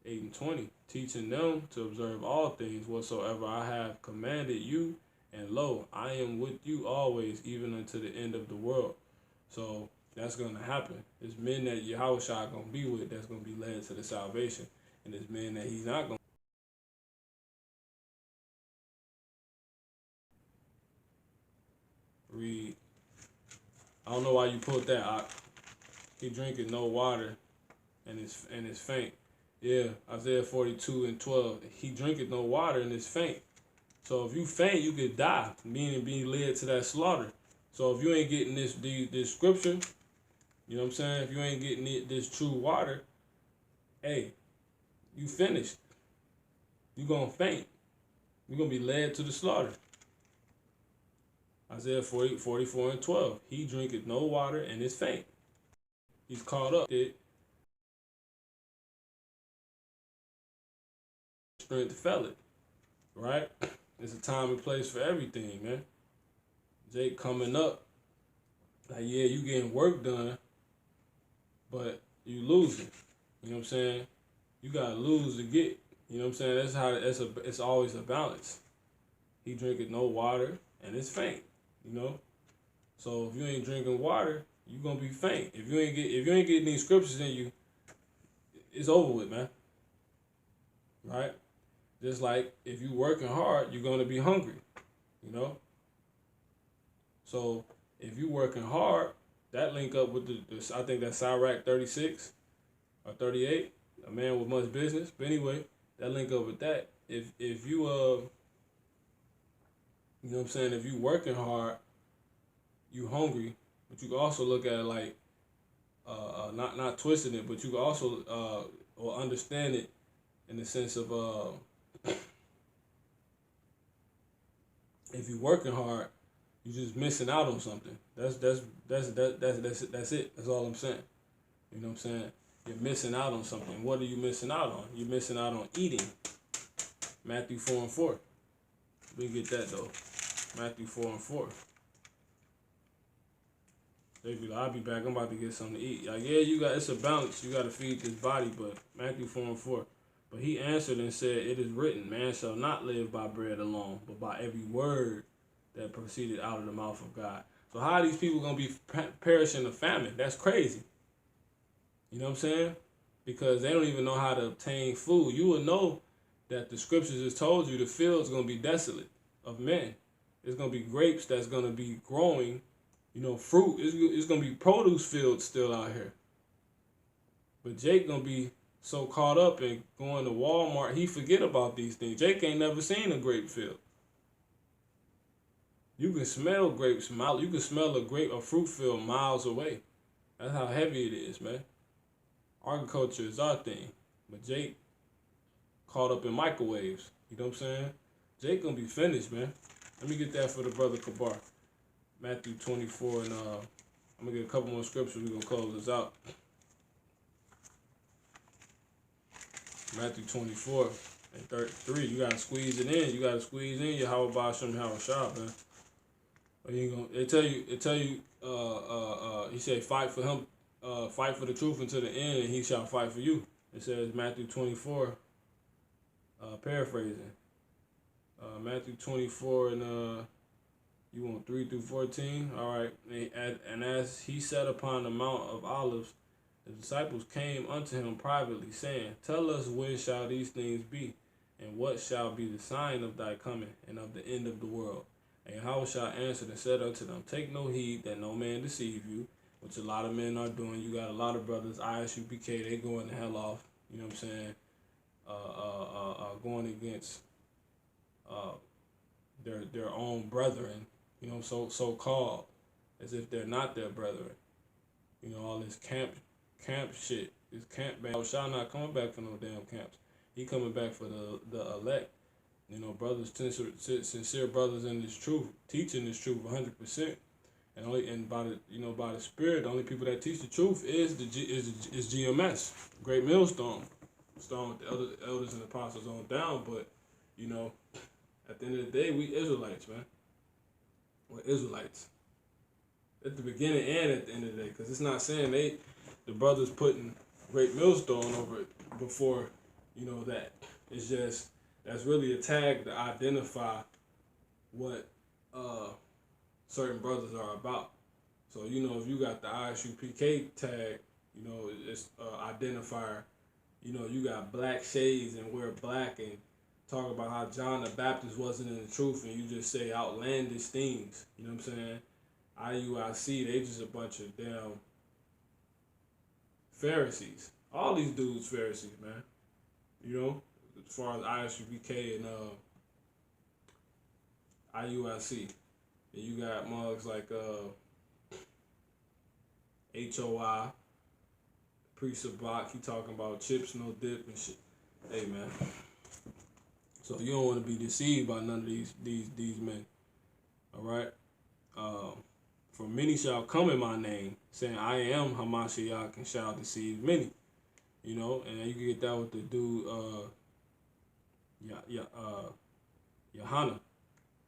8 and 20, teaching them to observe all things whatsoever I have commanded you, and lo, I am with you always, even unto the end of the world. So that's going to happen. There's men that Yahushua going to be with that's going to be led to the salvation, and there's men that he's not going to. Read. I don't know why you put that. He drinking no water, and it's faint. Yeah, Isaiah 42 and 12. He drinketh no water and is faint. So if you faint, you could die, meaning being led to that slaughter. So if you ain't getting this scripture, you know what I'm saying? If you ain't getting this true water, hey, you finished. You gonna faint. You're gonna be led to the slaughter. Isaiah 44 and 12. He drinketh no water and is faint. He's caught up. Strength fell it. Right? It's a time and place for everything, man. Jake coming up. Like, yeah, you getting work done, but you losing. You know what I'm saying? You gotta lose to get. You know what I'm saying? It's always a balance. He drinketh no water and it's faint. You know? So if you ain't drinking water, you gonna be faint. If you ain't getting these scriptures in you, it's over with, man. Right? Just like if you working hard, you're gonna be hungry. You know? So if you working hard, that link up with the I think that's Sirach 36 or 38, a man with much business. But anyway, that link up with that. If you you know what I'm saying, if you working hard, you hungry, but you can also look at it like not twisting it, but you can also or understand it in the sense of if you're working hard, you're just missing out on something. That's it. That's all I'm saying. You know what I'm saying? You're missing out on something. What are you missing out on? You're missing out on eating. Matthew 4:4. We get that though. Matthew 4:4. They be like, I'll be back. I'm about to get something to eat. Like, yeah, it's a balance. You got to feed this body, but Matthew 4:4. But he answered and said, it is written, man shall not live by bread alone, but by every word that proceeded out of the mouth of God. So how are these people going to be perishing of famine? That's crazy. You know what I'm saying? Because they don't even know how to obtain food. You will know that the scriptures has told you the field's going to be desolate of men. There's going to be grapes that's going to be growing. You know, fruit. It's going to be produce fields still out here. But Jake going to be so caught up in going to Walmart, he forget about these things. Jake ain't never seen a grape field. You can smell grapes. You can smell a fruit field miles away. That's how heavy it is, man. Agriculture is our thing. But Jake caught up in microwaves. You know what I'm saying? Jake gonna be finished, man. Let me get that for the brother Kabar. Matthew 24, and I'm gonna get a couple more scriptures. We're gonna close this out. Matthew 24 and 33. You gotta squeeze it in. You gotta squeeze in your Yahweh Basham Shah, man. Or you gonna it tell you he said fight for him, fight for the truth until the end, and he shall fight for you. It says Matthew 24, paraphrasing. Matthew 24 and you want 3 through 14? All right. And as he sat upon the Mount of Olives, the disciples came unto him privately, saying, tell us when shall these things be, and what shall be the sign of thy coming, and of the end of the world? And Yahweh shall answer and said unto them, take no heed that no man deceive you, which a lot of men are doing. You got a lot of brothers, ISUPK, they going the hell off, you know what I'm saying, going against their own brethren, you know, so called, as if they're not their brethren. You know, all this camp shit, this camp band. Shall not coming back for no damn camps. He coming back for the elect. You know, brothers, sincere brothers in this truth, teaching this truth 100%, and by the Spirit, the only people that teach the truth is GMS, Great Millstone, stone with the elders and apostles on down. But you know, at the end of the day, we Israelites, man. We're Israelites. At the beginning and at the end of the day, because it's not saying the brothers putting Great Millstone over it before, you know, that. It's just, that's really a tag to identify what certain brothers are about. So, you know, if you got the ISUPK tag, you know, it's identifier. You know, you got black shades and wear black and talk about how John the Baptist wasn't in the truth, and you just say outlandish things. You know what I'm saying? IUIC, they just a bunch of damn Pharisees. All these dudes Pharisees, man. You know, as far as ISUPK and IUIC. And you got mugs like HOI, Priest of Bach, he talking about chips, no dip and shit. Hey, man. So you don't want to be deceived by none of these men. All right? For many shall come in my name, saying, I am Hamashiach, and shall deceive many. You know, and you can get that with the dude, Yohana.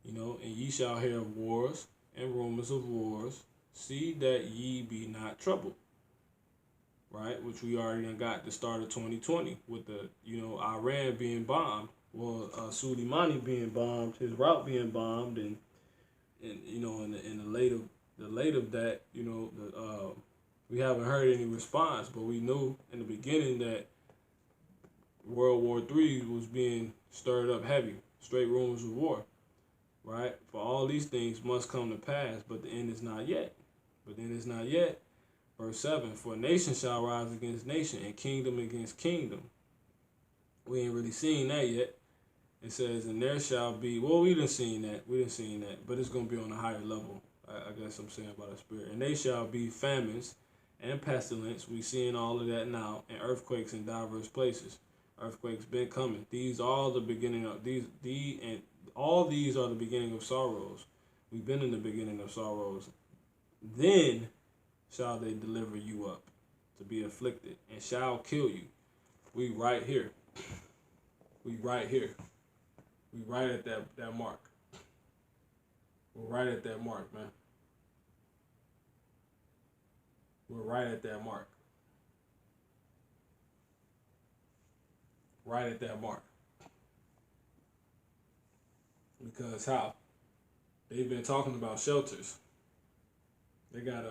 You know, and ye shall hear of wars and rumors of wars. See that ye be not troubled. Right? Which we already done got the start of 2020 with the, you know, Iran being bombed. Well, Soleimani being bombed, his route being bombed, and you know, in the late of that, you know, we haven't heard any response, but we knew in the beginning that World War III was being stirred up heavy, straight rumors of war, right? For all these things must come to pass, but the end is not yet. But then it's not yet. Verse 7, for nation shall rise against nation, and kingdom against kingdom. We ain't really seen that yet. It says, and there shall be, well, we didn't seen that, but it's going to be on a higher level, I guess I'm saying, by the Spirit. And they shall be famines and pestilence. We seeing all of that now, and earthquakes in diverse places. Earthquakes been coming. These are the beginning of all these are the beginning of sorrows. We've been in the beginning of sorrows. Then shall they deliver you up to be afflicted, and shall kill you. We right here. We right here. We right at that mark. We're right at that mark, man. We're right at that mark. Right at that mark. Because how? They've been talking about shelters. They got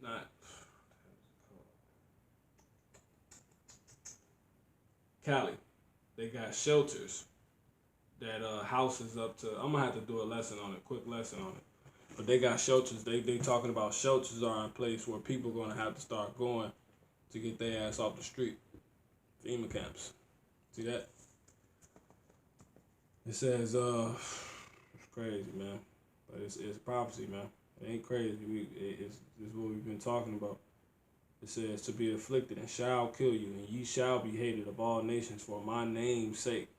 not Cali. They got shelters that houses up to. I'm gonna have to do a lesson on it, quick lesson on it. But they got shelters. They talking about shelters are in place where people are gonna have to start going to get their ass off the street. FEMA camps. See that? It says it's crazy, man. But it's prophecy, man. It ain't crazy. It's what we've been talking about. It says, to be afflicted and shall kill you, and ye shall be hated of all nations for my name's sake.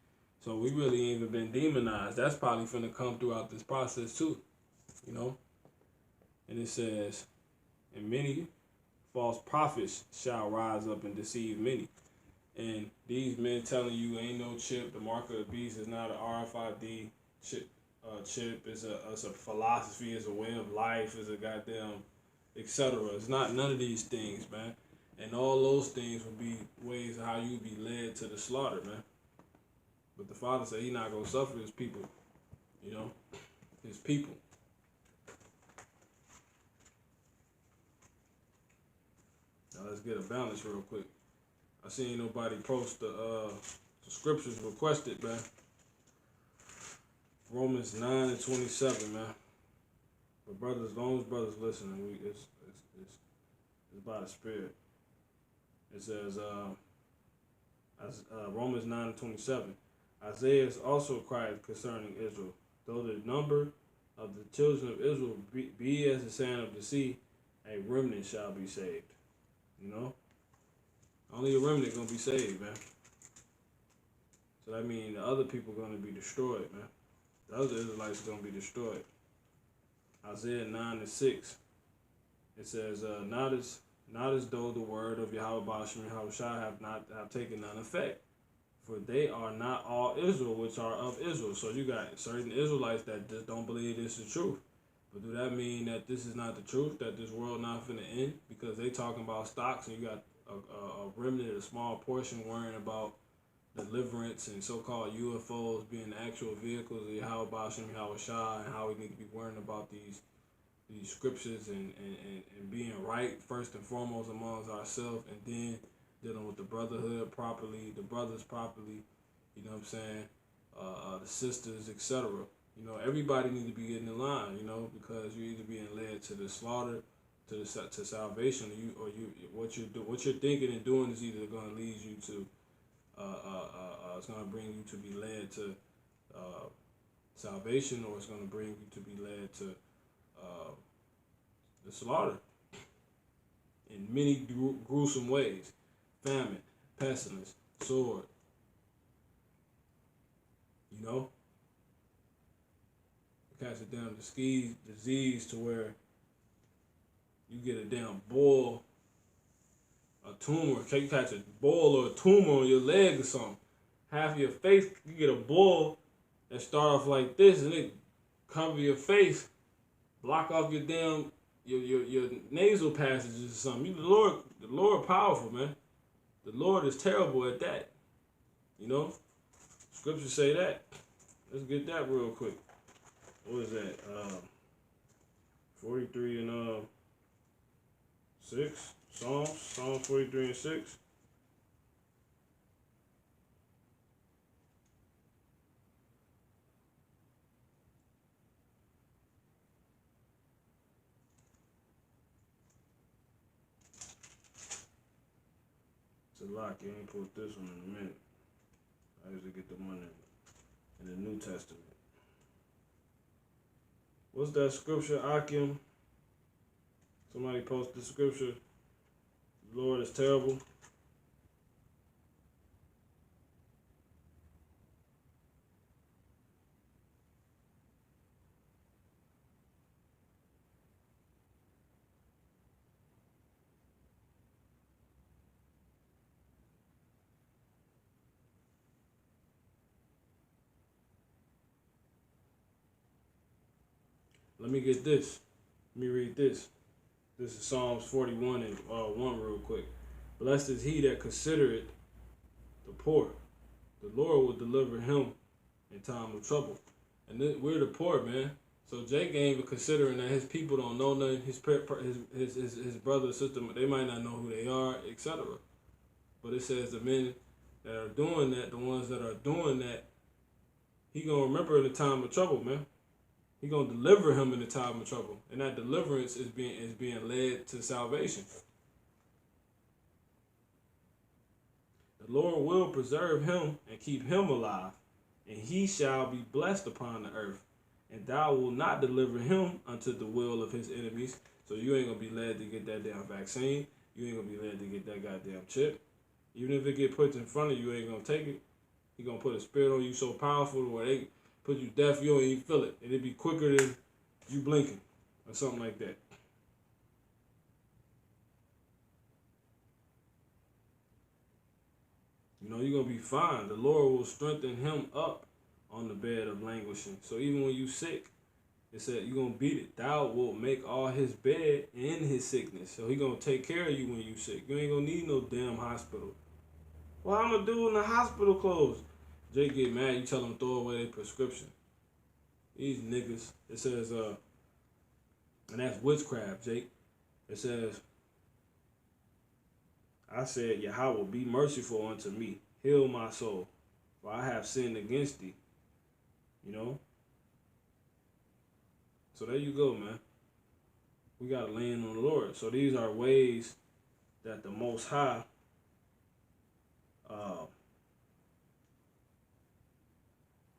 So we really ain't even been demonized. That's probably finna come throughout this process too, you know. And it says, and many false prophets shall rise up and deceive many. And these men telling you ain't no chip, the mark of the beast is not an RFID chip. Chip is a philosophy, is a way of life, is a goddamn etc. It's not none of these things, man. And all those things would be ways of how you be led to the slaughter, man. But the Father said He not gonna suffer His people, you know, His people. Now let's get a balance real quick. I seen nobody post the scriptures requested, man. Romans 9:27, man. But brothers, as long as brothers listening, it's by the Spirit. It says, Romans 9:27. Isaiah also cried concerning Israel, though the number of the children of Israel be as the sand of the sea, a remnant shall be saved. You know, only a remnant gonna be saved, man. So that means the other people gonna be destroyed, man. The other Israelites are gonna be destroyed. Isaiah 9:6. It says, not as though the word of Yahweh Ba'ashem Yahushua have taken none effect. For they are not all Israel which are of Israel. So you got certain Israelites that just don't believe this is truth. But do that mean that this is not the truth, that this world not finna end? Because they talking about stocks and you got a remnant, a small portion worrying about deliverance and so-called UFOs being the actual vehicles of Yahweh Ba'ashem Yahushua, and how we need to be worrying about these scriptures and being right first and foremost amongst ourselves, and then dealing with the brotherhood properly, the brothers properly, you know what I'm saying, the sisters, etc. You know, everybody need to be getting in line, you know, because you're either being led to the slaughter, to salvation, or what you're thinking and doing is either going to lead you to it's going to bring you to be led to salvation, or it's going to bring you to be led to the slaughter in many gruesome ways. Famine, pestilence, sword. You know? Catch a damn disease to where you get a damn boil, a tumor. You catch a boil or a tumor on your leg or something. Half of your face, you get a boil that start off like this, and it cover your face, block off your damn your nasal passages or something. The Lord powerful, man. The Lord is terrible at that. You know? Scriptures say that. Let's get that real quick. What is that? 43 and 6. Psalms 43 and 6. It's a lot. You ain't put this one in a minute. I usually get the one in the New Testament. What's that scripture, Akim? Somebody post the scripture. The Lord is terrible. Let me get this. Let me read this. This is Psalms 41 and 1 real quick. Blessed is he that considereth the poor. The Lord will deliver him in time of trouble. And then we're the poor, man. So Jake ain't even considering that his people don't know nothing. His brother or sister, they might not know who they are, etc. But it says the men that are doing that, the ones that are doing that, he gonna remember in the time of trouble, man. He gonna deliver him in the time of trouble, and that deliverance is being led to salvation. The Lord will preserve him and keep him alive, and he shall be blessed upon the earth. And thou wilt not deliver him unto the will of his enemies. So you ain't gonna be led to get that damn vaccine. You ain't gonna be led to get that goddamn chip. Even if it get put in front of you, you ain't gonna take it. He gonna put a spirit on you so powerful where they put you deaf, you don't even feel it. And it'd be quicker than you blinking or something like that. You know, you're gonna be fine. The Lord will strengthen him up on the bed of languishing. So even when you sick, it said you're gonna beat it. Thou wilt make all his bed in his sickness. So he gonna take care of you when you sick. You ain't gonna need no damn hospital. Well, I'm gonna do in the hospital clothes. Jake get mad, you tell him to throw away their prescription. These niggas, it says, and that's witchcraft, Jake. It says, I said, Yahweh, be merciful unto me. Heal my soul, for I have sinned against thee. You know? So there you go, man. We got to land on the Lord. So these are ways that the Most High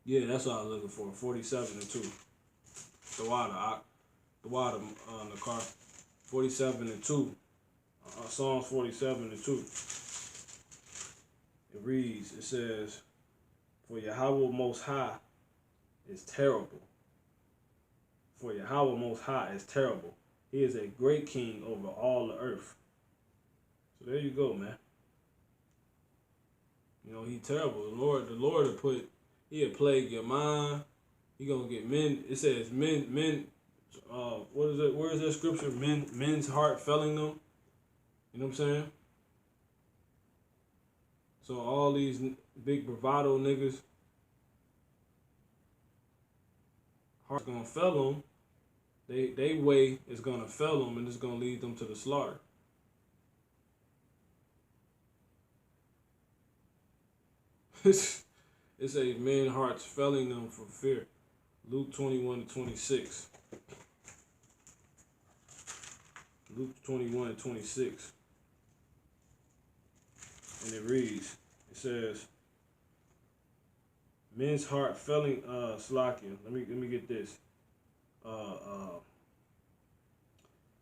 yeah, that's what I was looking for. 47 and 2. The water in the car. 47 and 2. Psalms 47 and 2. It reads, it says, for Yahweh Most High is terrible. For Yahweh Most High is terrible. He is a great king over all the earth. So there you go, man. You know, he terrible. The Lord will put, he'll plague your mind. He gonna get men. It says men. What is it? Where is that scripture? Men's heart failing them. You know what I'm saying? So all these big bravado niggas, heart's gonna fail them. They way is gonna fail them, and it's gonna lead them to the slaughter. It says men's hearts failing them for fear. Luke 21-26. Luke 21-26. And it reads, it says, men's heart failing Slakia. Let me get this.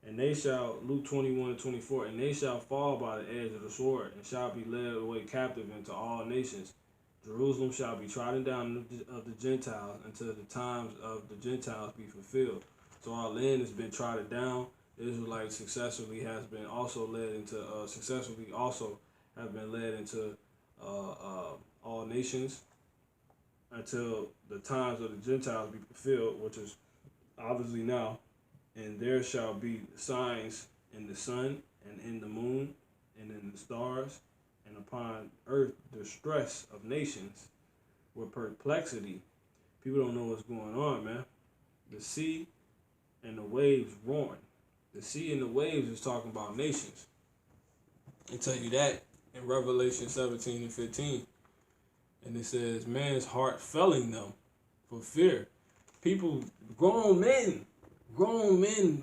And they shall, Luke 21-24, and they shall fall by the edge of the sword, and shall be led away captive into all nations. Jerusalem shall be trodden down of the Gentiles until the times of the Gentiles be fulfilled. So our land has been trodden down. Israelites successfully have been led into all nations until the times of the Gentiles be fulfilled, which is obviously now. And there shall be signs in the sun and in the moon and in the stars, and upon earth distress of nations with perplexity. People don't know what's going on, man. The sea and the waves roaring. The sea and the waves is talking about nations. They tell you that in Revelation 17 and 15. And it says, man's heart failing them for fear. People, grown men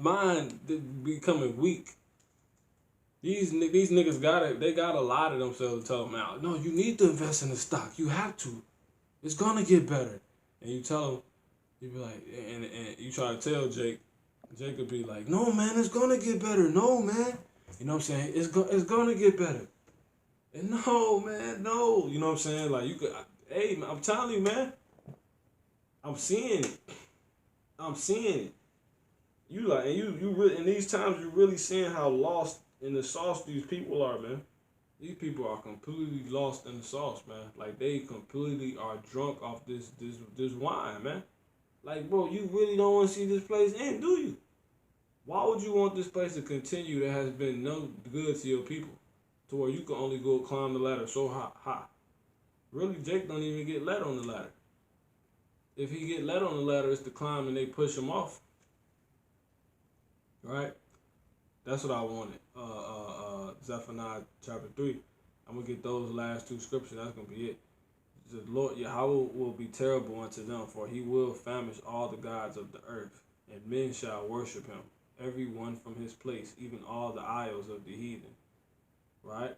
mind becoming weak. These niggas gotta lie to themselves and tell them out. No, you need to invest in the stock. You have to. It's gonna get better. And you tell them, you be like, and you try to tell Jake, Jacob be like, no, man, it's gonna get better. No, man. You know what I'm saying? It's gonna get better. And no, man, no. You know what I'm saying? Like, you could, hey, man, I'm telling you, man. I'm seeing it. I'm seeing it. You like, and you really, in these times, you're really seeing how lost in the sauce these people are, man. These people are completely lost in the sauce, man. Like, they completely are drunk off this wine, man. Like, bro, you really don't want to see this place end, do you? Why would you want this place to continue that has been no good to your people? To where you can only go climb the ladder so high. Really, Jake don't even get let on the ladder. If he get let on the ladder, it's to climb and they push him off. Right? That's what I wanted. Zephaniah chapter 3. I'm going to get those last two scriptures. That's going to be it. The Lord Yahweh will be terrible unto them, for he will famish all the gods of the earth, and men shall worship him, every one from his place, even all the isles of the heathen. Right?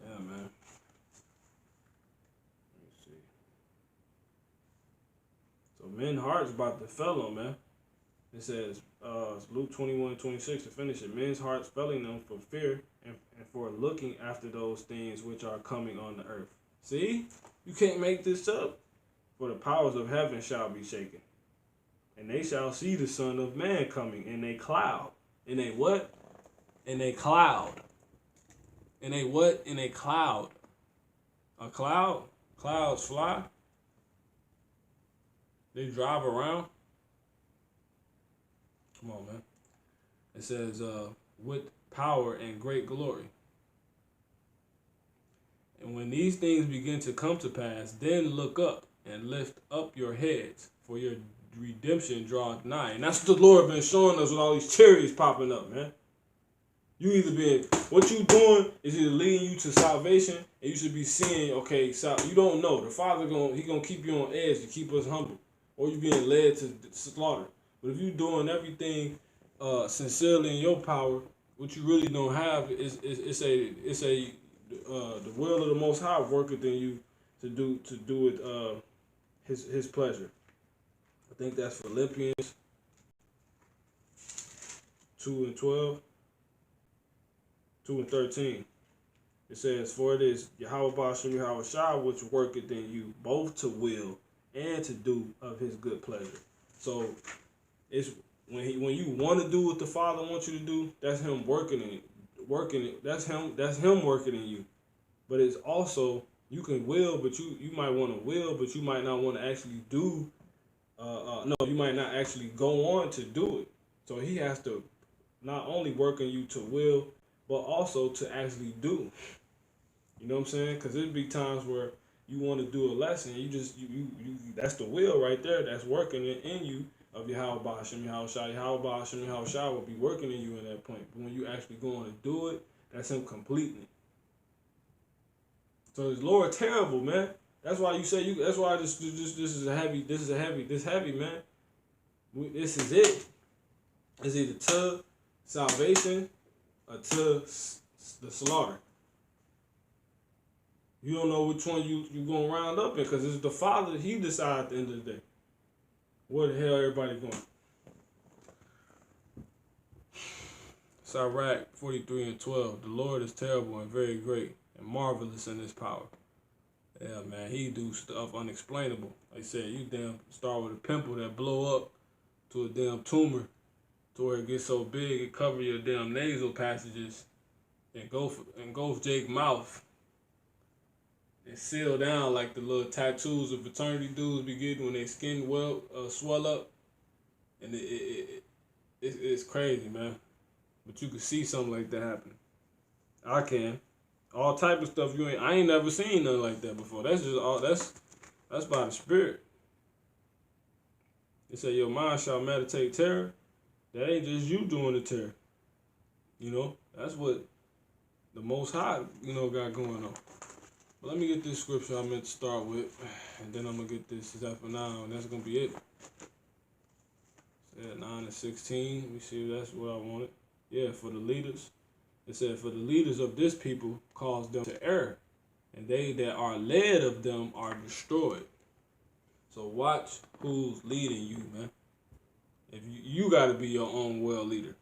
Yeah, man. Let me see. So men's hearts about to fail them, man. It says, Luke 21:26 to finish it. Men's hearts failing them for fear and for looking after those things which are coming on the earth. See? You can't make this up. For the powers of heaven shall be shaken. And they shall see the Son of Man coming in a cloud. In a what? In a cloud. In a what? In a cloud. A cloud? Clouds fly. They drive around. Come on, man. It says, with power and great glory. And when these things begin to come to pass, then look up and lift up your heads, for your redemption draweth nigh. And that's what the Lord been showing us with all these chariots popping up, man. You either been, what you doing is either leading you to salvation, and you should be seeing, okay, so you don't know. The Father he gonna keep you on edge to keep us humble, or you being led to slaughter. But if you doing everything sincerely in your power, what you really don't have is the will of the Most High worketh in you to do it his pleasure. I think that's Philippians 2:12, 2:13. It says, "For it is Yahweh Ba'ashem Yahweh Shah which worketh in you both to will and to do of his good pleasure." So it's when you want to do what the Father wants you to do, that's him working it. That's him working in you. But it's also, you can will, but you might want to will, but you might not want to actually do. No, you might not actually go on to do it. So he has to not only work in you to will, but also to actually do. You know what I'm saying? Because there'd be times where you want to do a lesson, you that's the will right there that's working in you of Yahweh Ba'ashem Yahweh Shah. Yahweh Ba'ashem Yahweh Shah will be working in you in that point. But when you actually go on and do it, that's him completing it. So his Lord terrible, man. That's why you say that's why this is heavy, man. This is it. It's either to salvation or to the slaughter. You don't know which one you gonna round up in, because it's the Father. He decides at the end of the day. Where the hell everybody going? Sirach 43:12. The Lord is terrible and very great and marvelous in his power. Yeah, man, he do stuff unexplainable. Like I said, you damn start with a pimple that blow up to a damn tumor, to where it gets so big it cover your damn nasal passages and engulf Jake's mouth and seal down like the little tattoos of fraternity dudes be getting when their skin swell up. And it's crazy, man. But you can see something like that happen. I can. All type of stuff I ain't never seen nothing like that before. That's just all that's by the Spirit. They say your mind shall meditate terror. That ain't just you doing the terror. You know, that's what the Most High, got going on. But let me get this scripture I meant to start with, and then I'm gonna get this Zephaniah, and that's gonna be it. At 9:16. Let me see if that's what I wanted. Yeah, for the leaders. It said, "For the leaders of this people cause them to err, and they that are led of them are destroyed." So watch who's leading you, man. If you got to be your own well leader.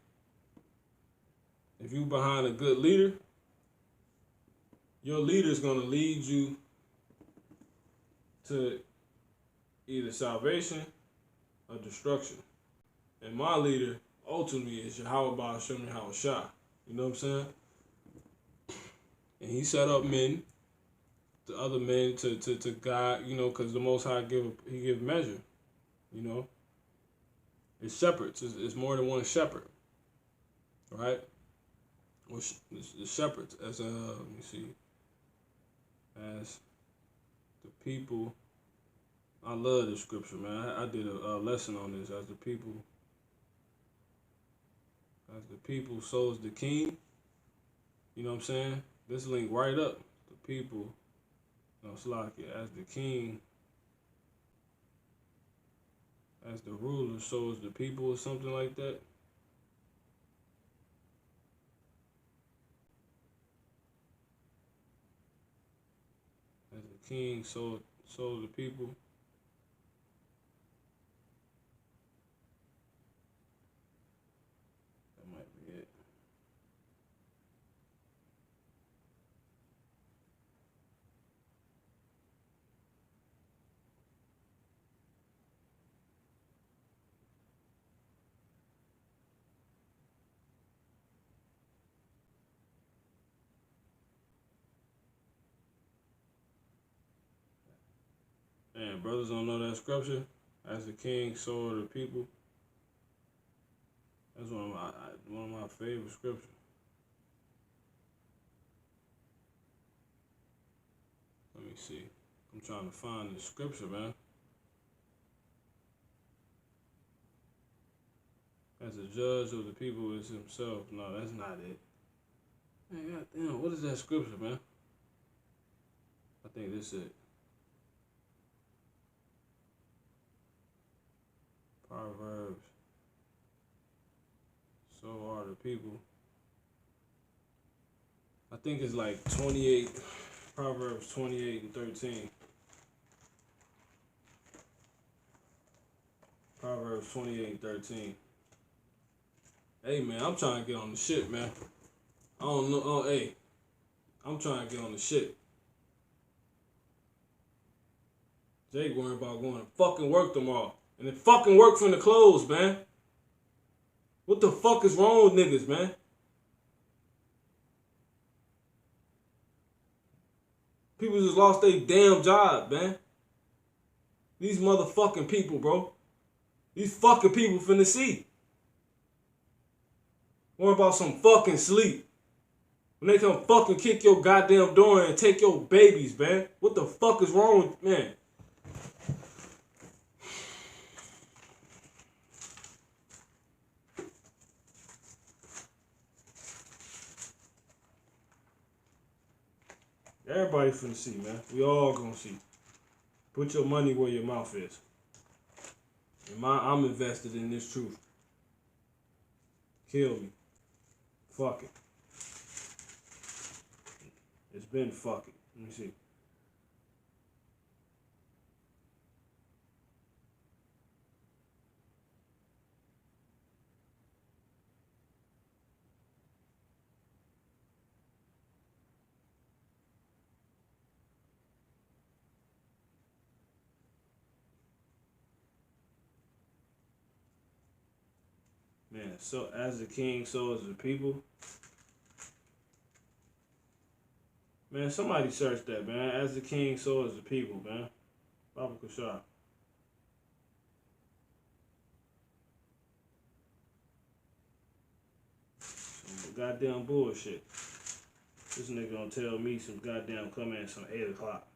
If you behind a good leader, your leader's gonna lead you to either salvation or destruction. And my leader ultimately is Yahweh Ba'ashem Yahweh Shah. You know what I'm saying? And he set up men, the other men to guide, you know, because the Most High give measure, you know. It's shepherds. It's more than one shepherd, right? Well, the shepherds as let me see, as the people. I love this scripture, man. I did a lesson on this. As the people, so is the king. You know what I'm saying? This link right up. The people, Slakia, as the king, as the ruler, so is the people, or something like that. As the king, so the people. That might be it. Man, brothers don't know that scripture. As the king, so are the people. That's one of my favorite scriptures. Let me see. I'm trying to find the scripture, man. As a judge of the people is himself. No, that's not it. Man, goddamn, what is that scripture, man? I think this is it. Proverbs. So are the people. I think it's like 28, Proverbs 28 and 13. Proverbs 28 and 13. Hey, man, I'm trying to get on the shit, man. I don't know. Oh, hey, I'm trying to get on the shit. Jake worried about going to fucking work tomorrow. And it fucking work from the clothes, man. What the fuck is wrong with niggas, man? People just lost their damn job, man. These motherfucking people, bro. These fucking people finna see. Worry about some fucking sleep. When they come fucking kick your goddamn door and take your babies, man. What the fuck is wrong with, man? Everybody finna see, man. We all gonna see. Put your money where your mouth is. And I'm invested in this truth. Kill me. Fuck it. It's been fuck it. Let me see. Man, so as the king, so is the people. Man, somebody search that, man. As the king, so is the people, man. Baba Kushar. Some goddamn bullshit. This nigga gonna tell me some goddamn come in some 8 o'clock.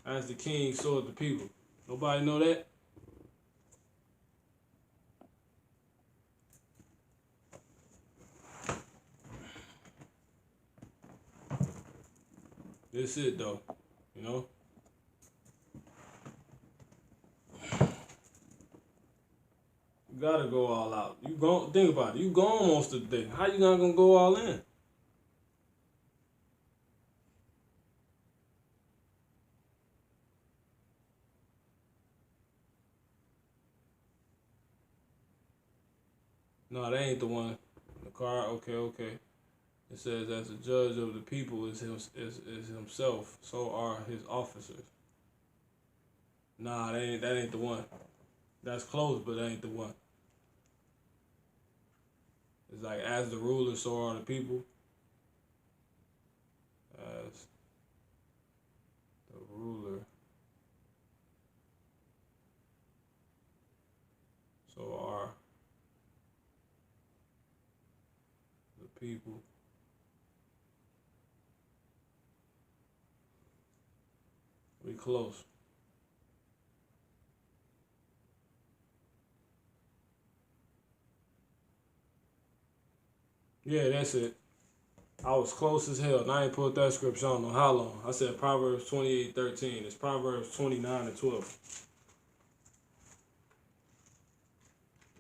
As the king, so is the people. Nobody know that? This it though. know? You gotta go all out. You go think about it. You gone most of the day. How you not gonna go all in? No, that ain't the one. The car, okay. It says, as the judge of the people is himself, so are his officers. Nah, that ain't the one. That's close, but that ain't the one. It's like, as the ruler, so are the people. As the ruler, so are the people. We close. Yeah, that's it. I was close as hell, and I ain't put that scripture. I don't know how long. I said Proverbs 28:13. It's Proverbs 29:12.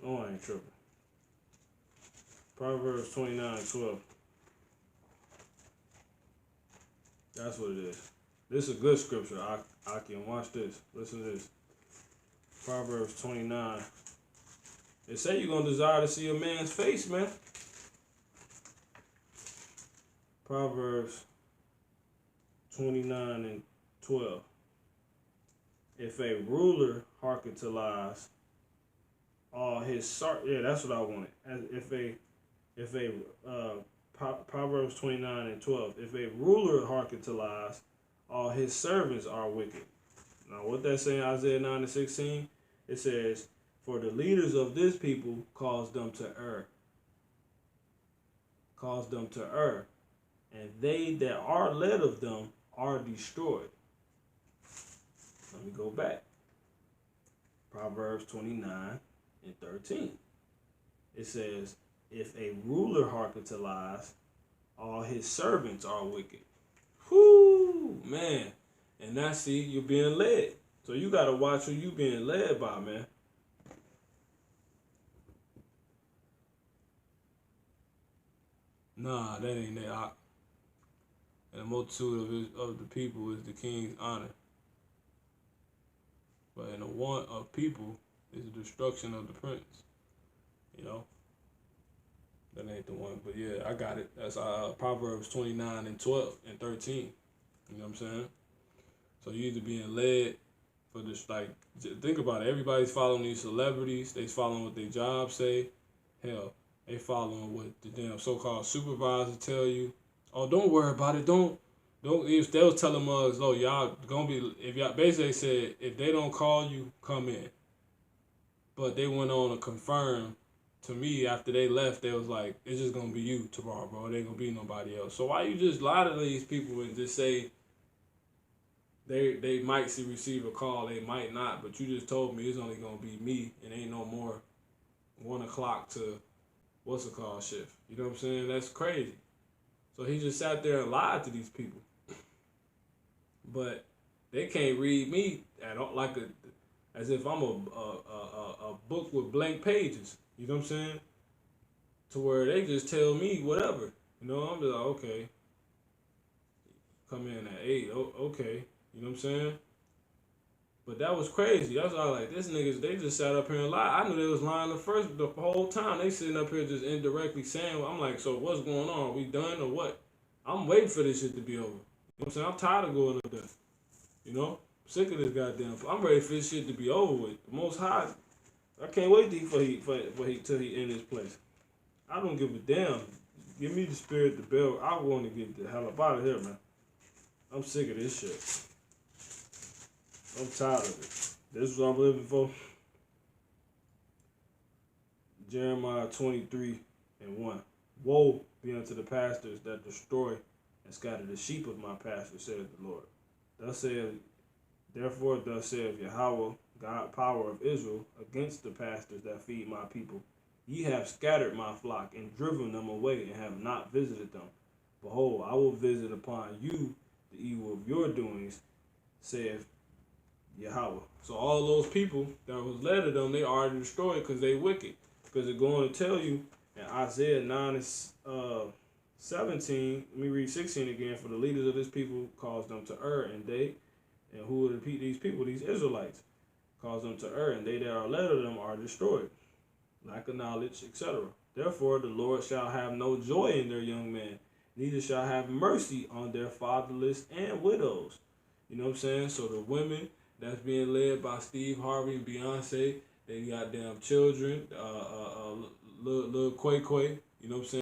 Oh, I ain't tripping. Proverbs 29:12. That's what it is. This is a good scripture. I can watch this. Listen to this. Proverbs 29. It say you're going to desire to see a man's face, man. Proverbs 29:12. If a ruler hearken to lies, all his yeah, that's what I wanted. Proverbs 29:12. If a ruler hearken to lies, all his servants are wicked. Now, what that's saying, Isaiah 9:16, it says, for the leaders of this people cause them to err. Cause them to err. And they that are led of them are destroyed. Let me go back. Proverbs 29:13. It says, if a ruler hearken to lies, all his servants are wicked. Whoo, man. And now see, you're being led. So you got to watch who you being led by, man. Nah, that ain't it. And the multitude of the people is the king's honor. But in the want of people is the destruction of the prince. You know? That ain't the one. But yeah, I got it. That's Proverbs 29:12 and 13. You know what I'm saying? So you either being led for this, like, think about it. Everybody's following these celebrities. They following what their jobs say. Hell, they following what the damn so-called supervisor tell you. Oh, don't worry about it. Don't. If they was telling us, oh, y'all gonna be, if y'all basically said, if they don't call you, come in. But they went on to confirm to me after they left. They was like, it's just gonna be you tomorrow, bro. It ain't gonna be nobody else. So why you just lie to these people and just say they might receive a call, they might not, but you just told me it's only gonna be me and ain't no more 1 o'clock to what's it called shift. You know what I'm saying? That's crazy. So he just sat there and lied to these people. But they can't read me at all, like as if I'm a book with blank pages. You know what I'm saying? To where they just tell me whatever. You know, I'm just like, okay. Come in at 8. Okay. You know what I'm saying? But that was crazy. That's all like, this niggas, they just sat up here and lied. I knew they was lying the whole time. They sitting up here just indirectly saying, I'm like, so what's going on? Are we done or what? I'm waiting for this shit to be over. You know what I'm saying? I'm tired of going up there. You know? I'm sick of this goddamn. I'm ready for this shit to be over with. The Most High, I can't wait till he in this place. I don't give a damn. Give me the spirit to build. I want to get the hell up out of here, man. I'm sick of this shit. I'm tired of it. This is what I'm living for. Jeremiah 23:1. Woe be unto the pastors that destroy and scatter the sheep of my pasture, saith the Lord. Therefore thus saith Yahweh, God power of Israel, against the pastors that feed my people. Ye have scattered my flock and driven them away and have not visited them. Behold, I will visit upon you the evil of your doings saith Yahweh. So all those people that was led of them, they already destroyed because they wicked. Because it's going to tell you in Isaiah 9 and 17, let me read 16 again. For the leaders of this people caused them to err, and who are these people? These Israelites. Cause them to err, and they that are led of them are destroyed. Lack of knowledge, etc. Therefore the Lord shall have no joy in their young men, neither shall have mercy on their fatherless and widows. You know what I'm saying? So the women that's being led by Steve Harvey and Beyonce, they got damn children, little Quay Quay, you know what I'm saying?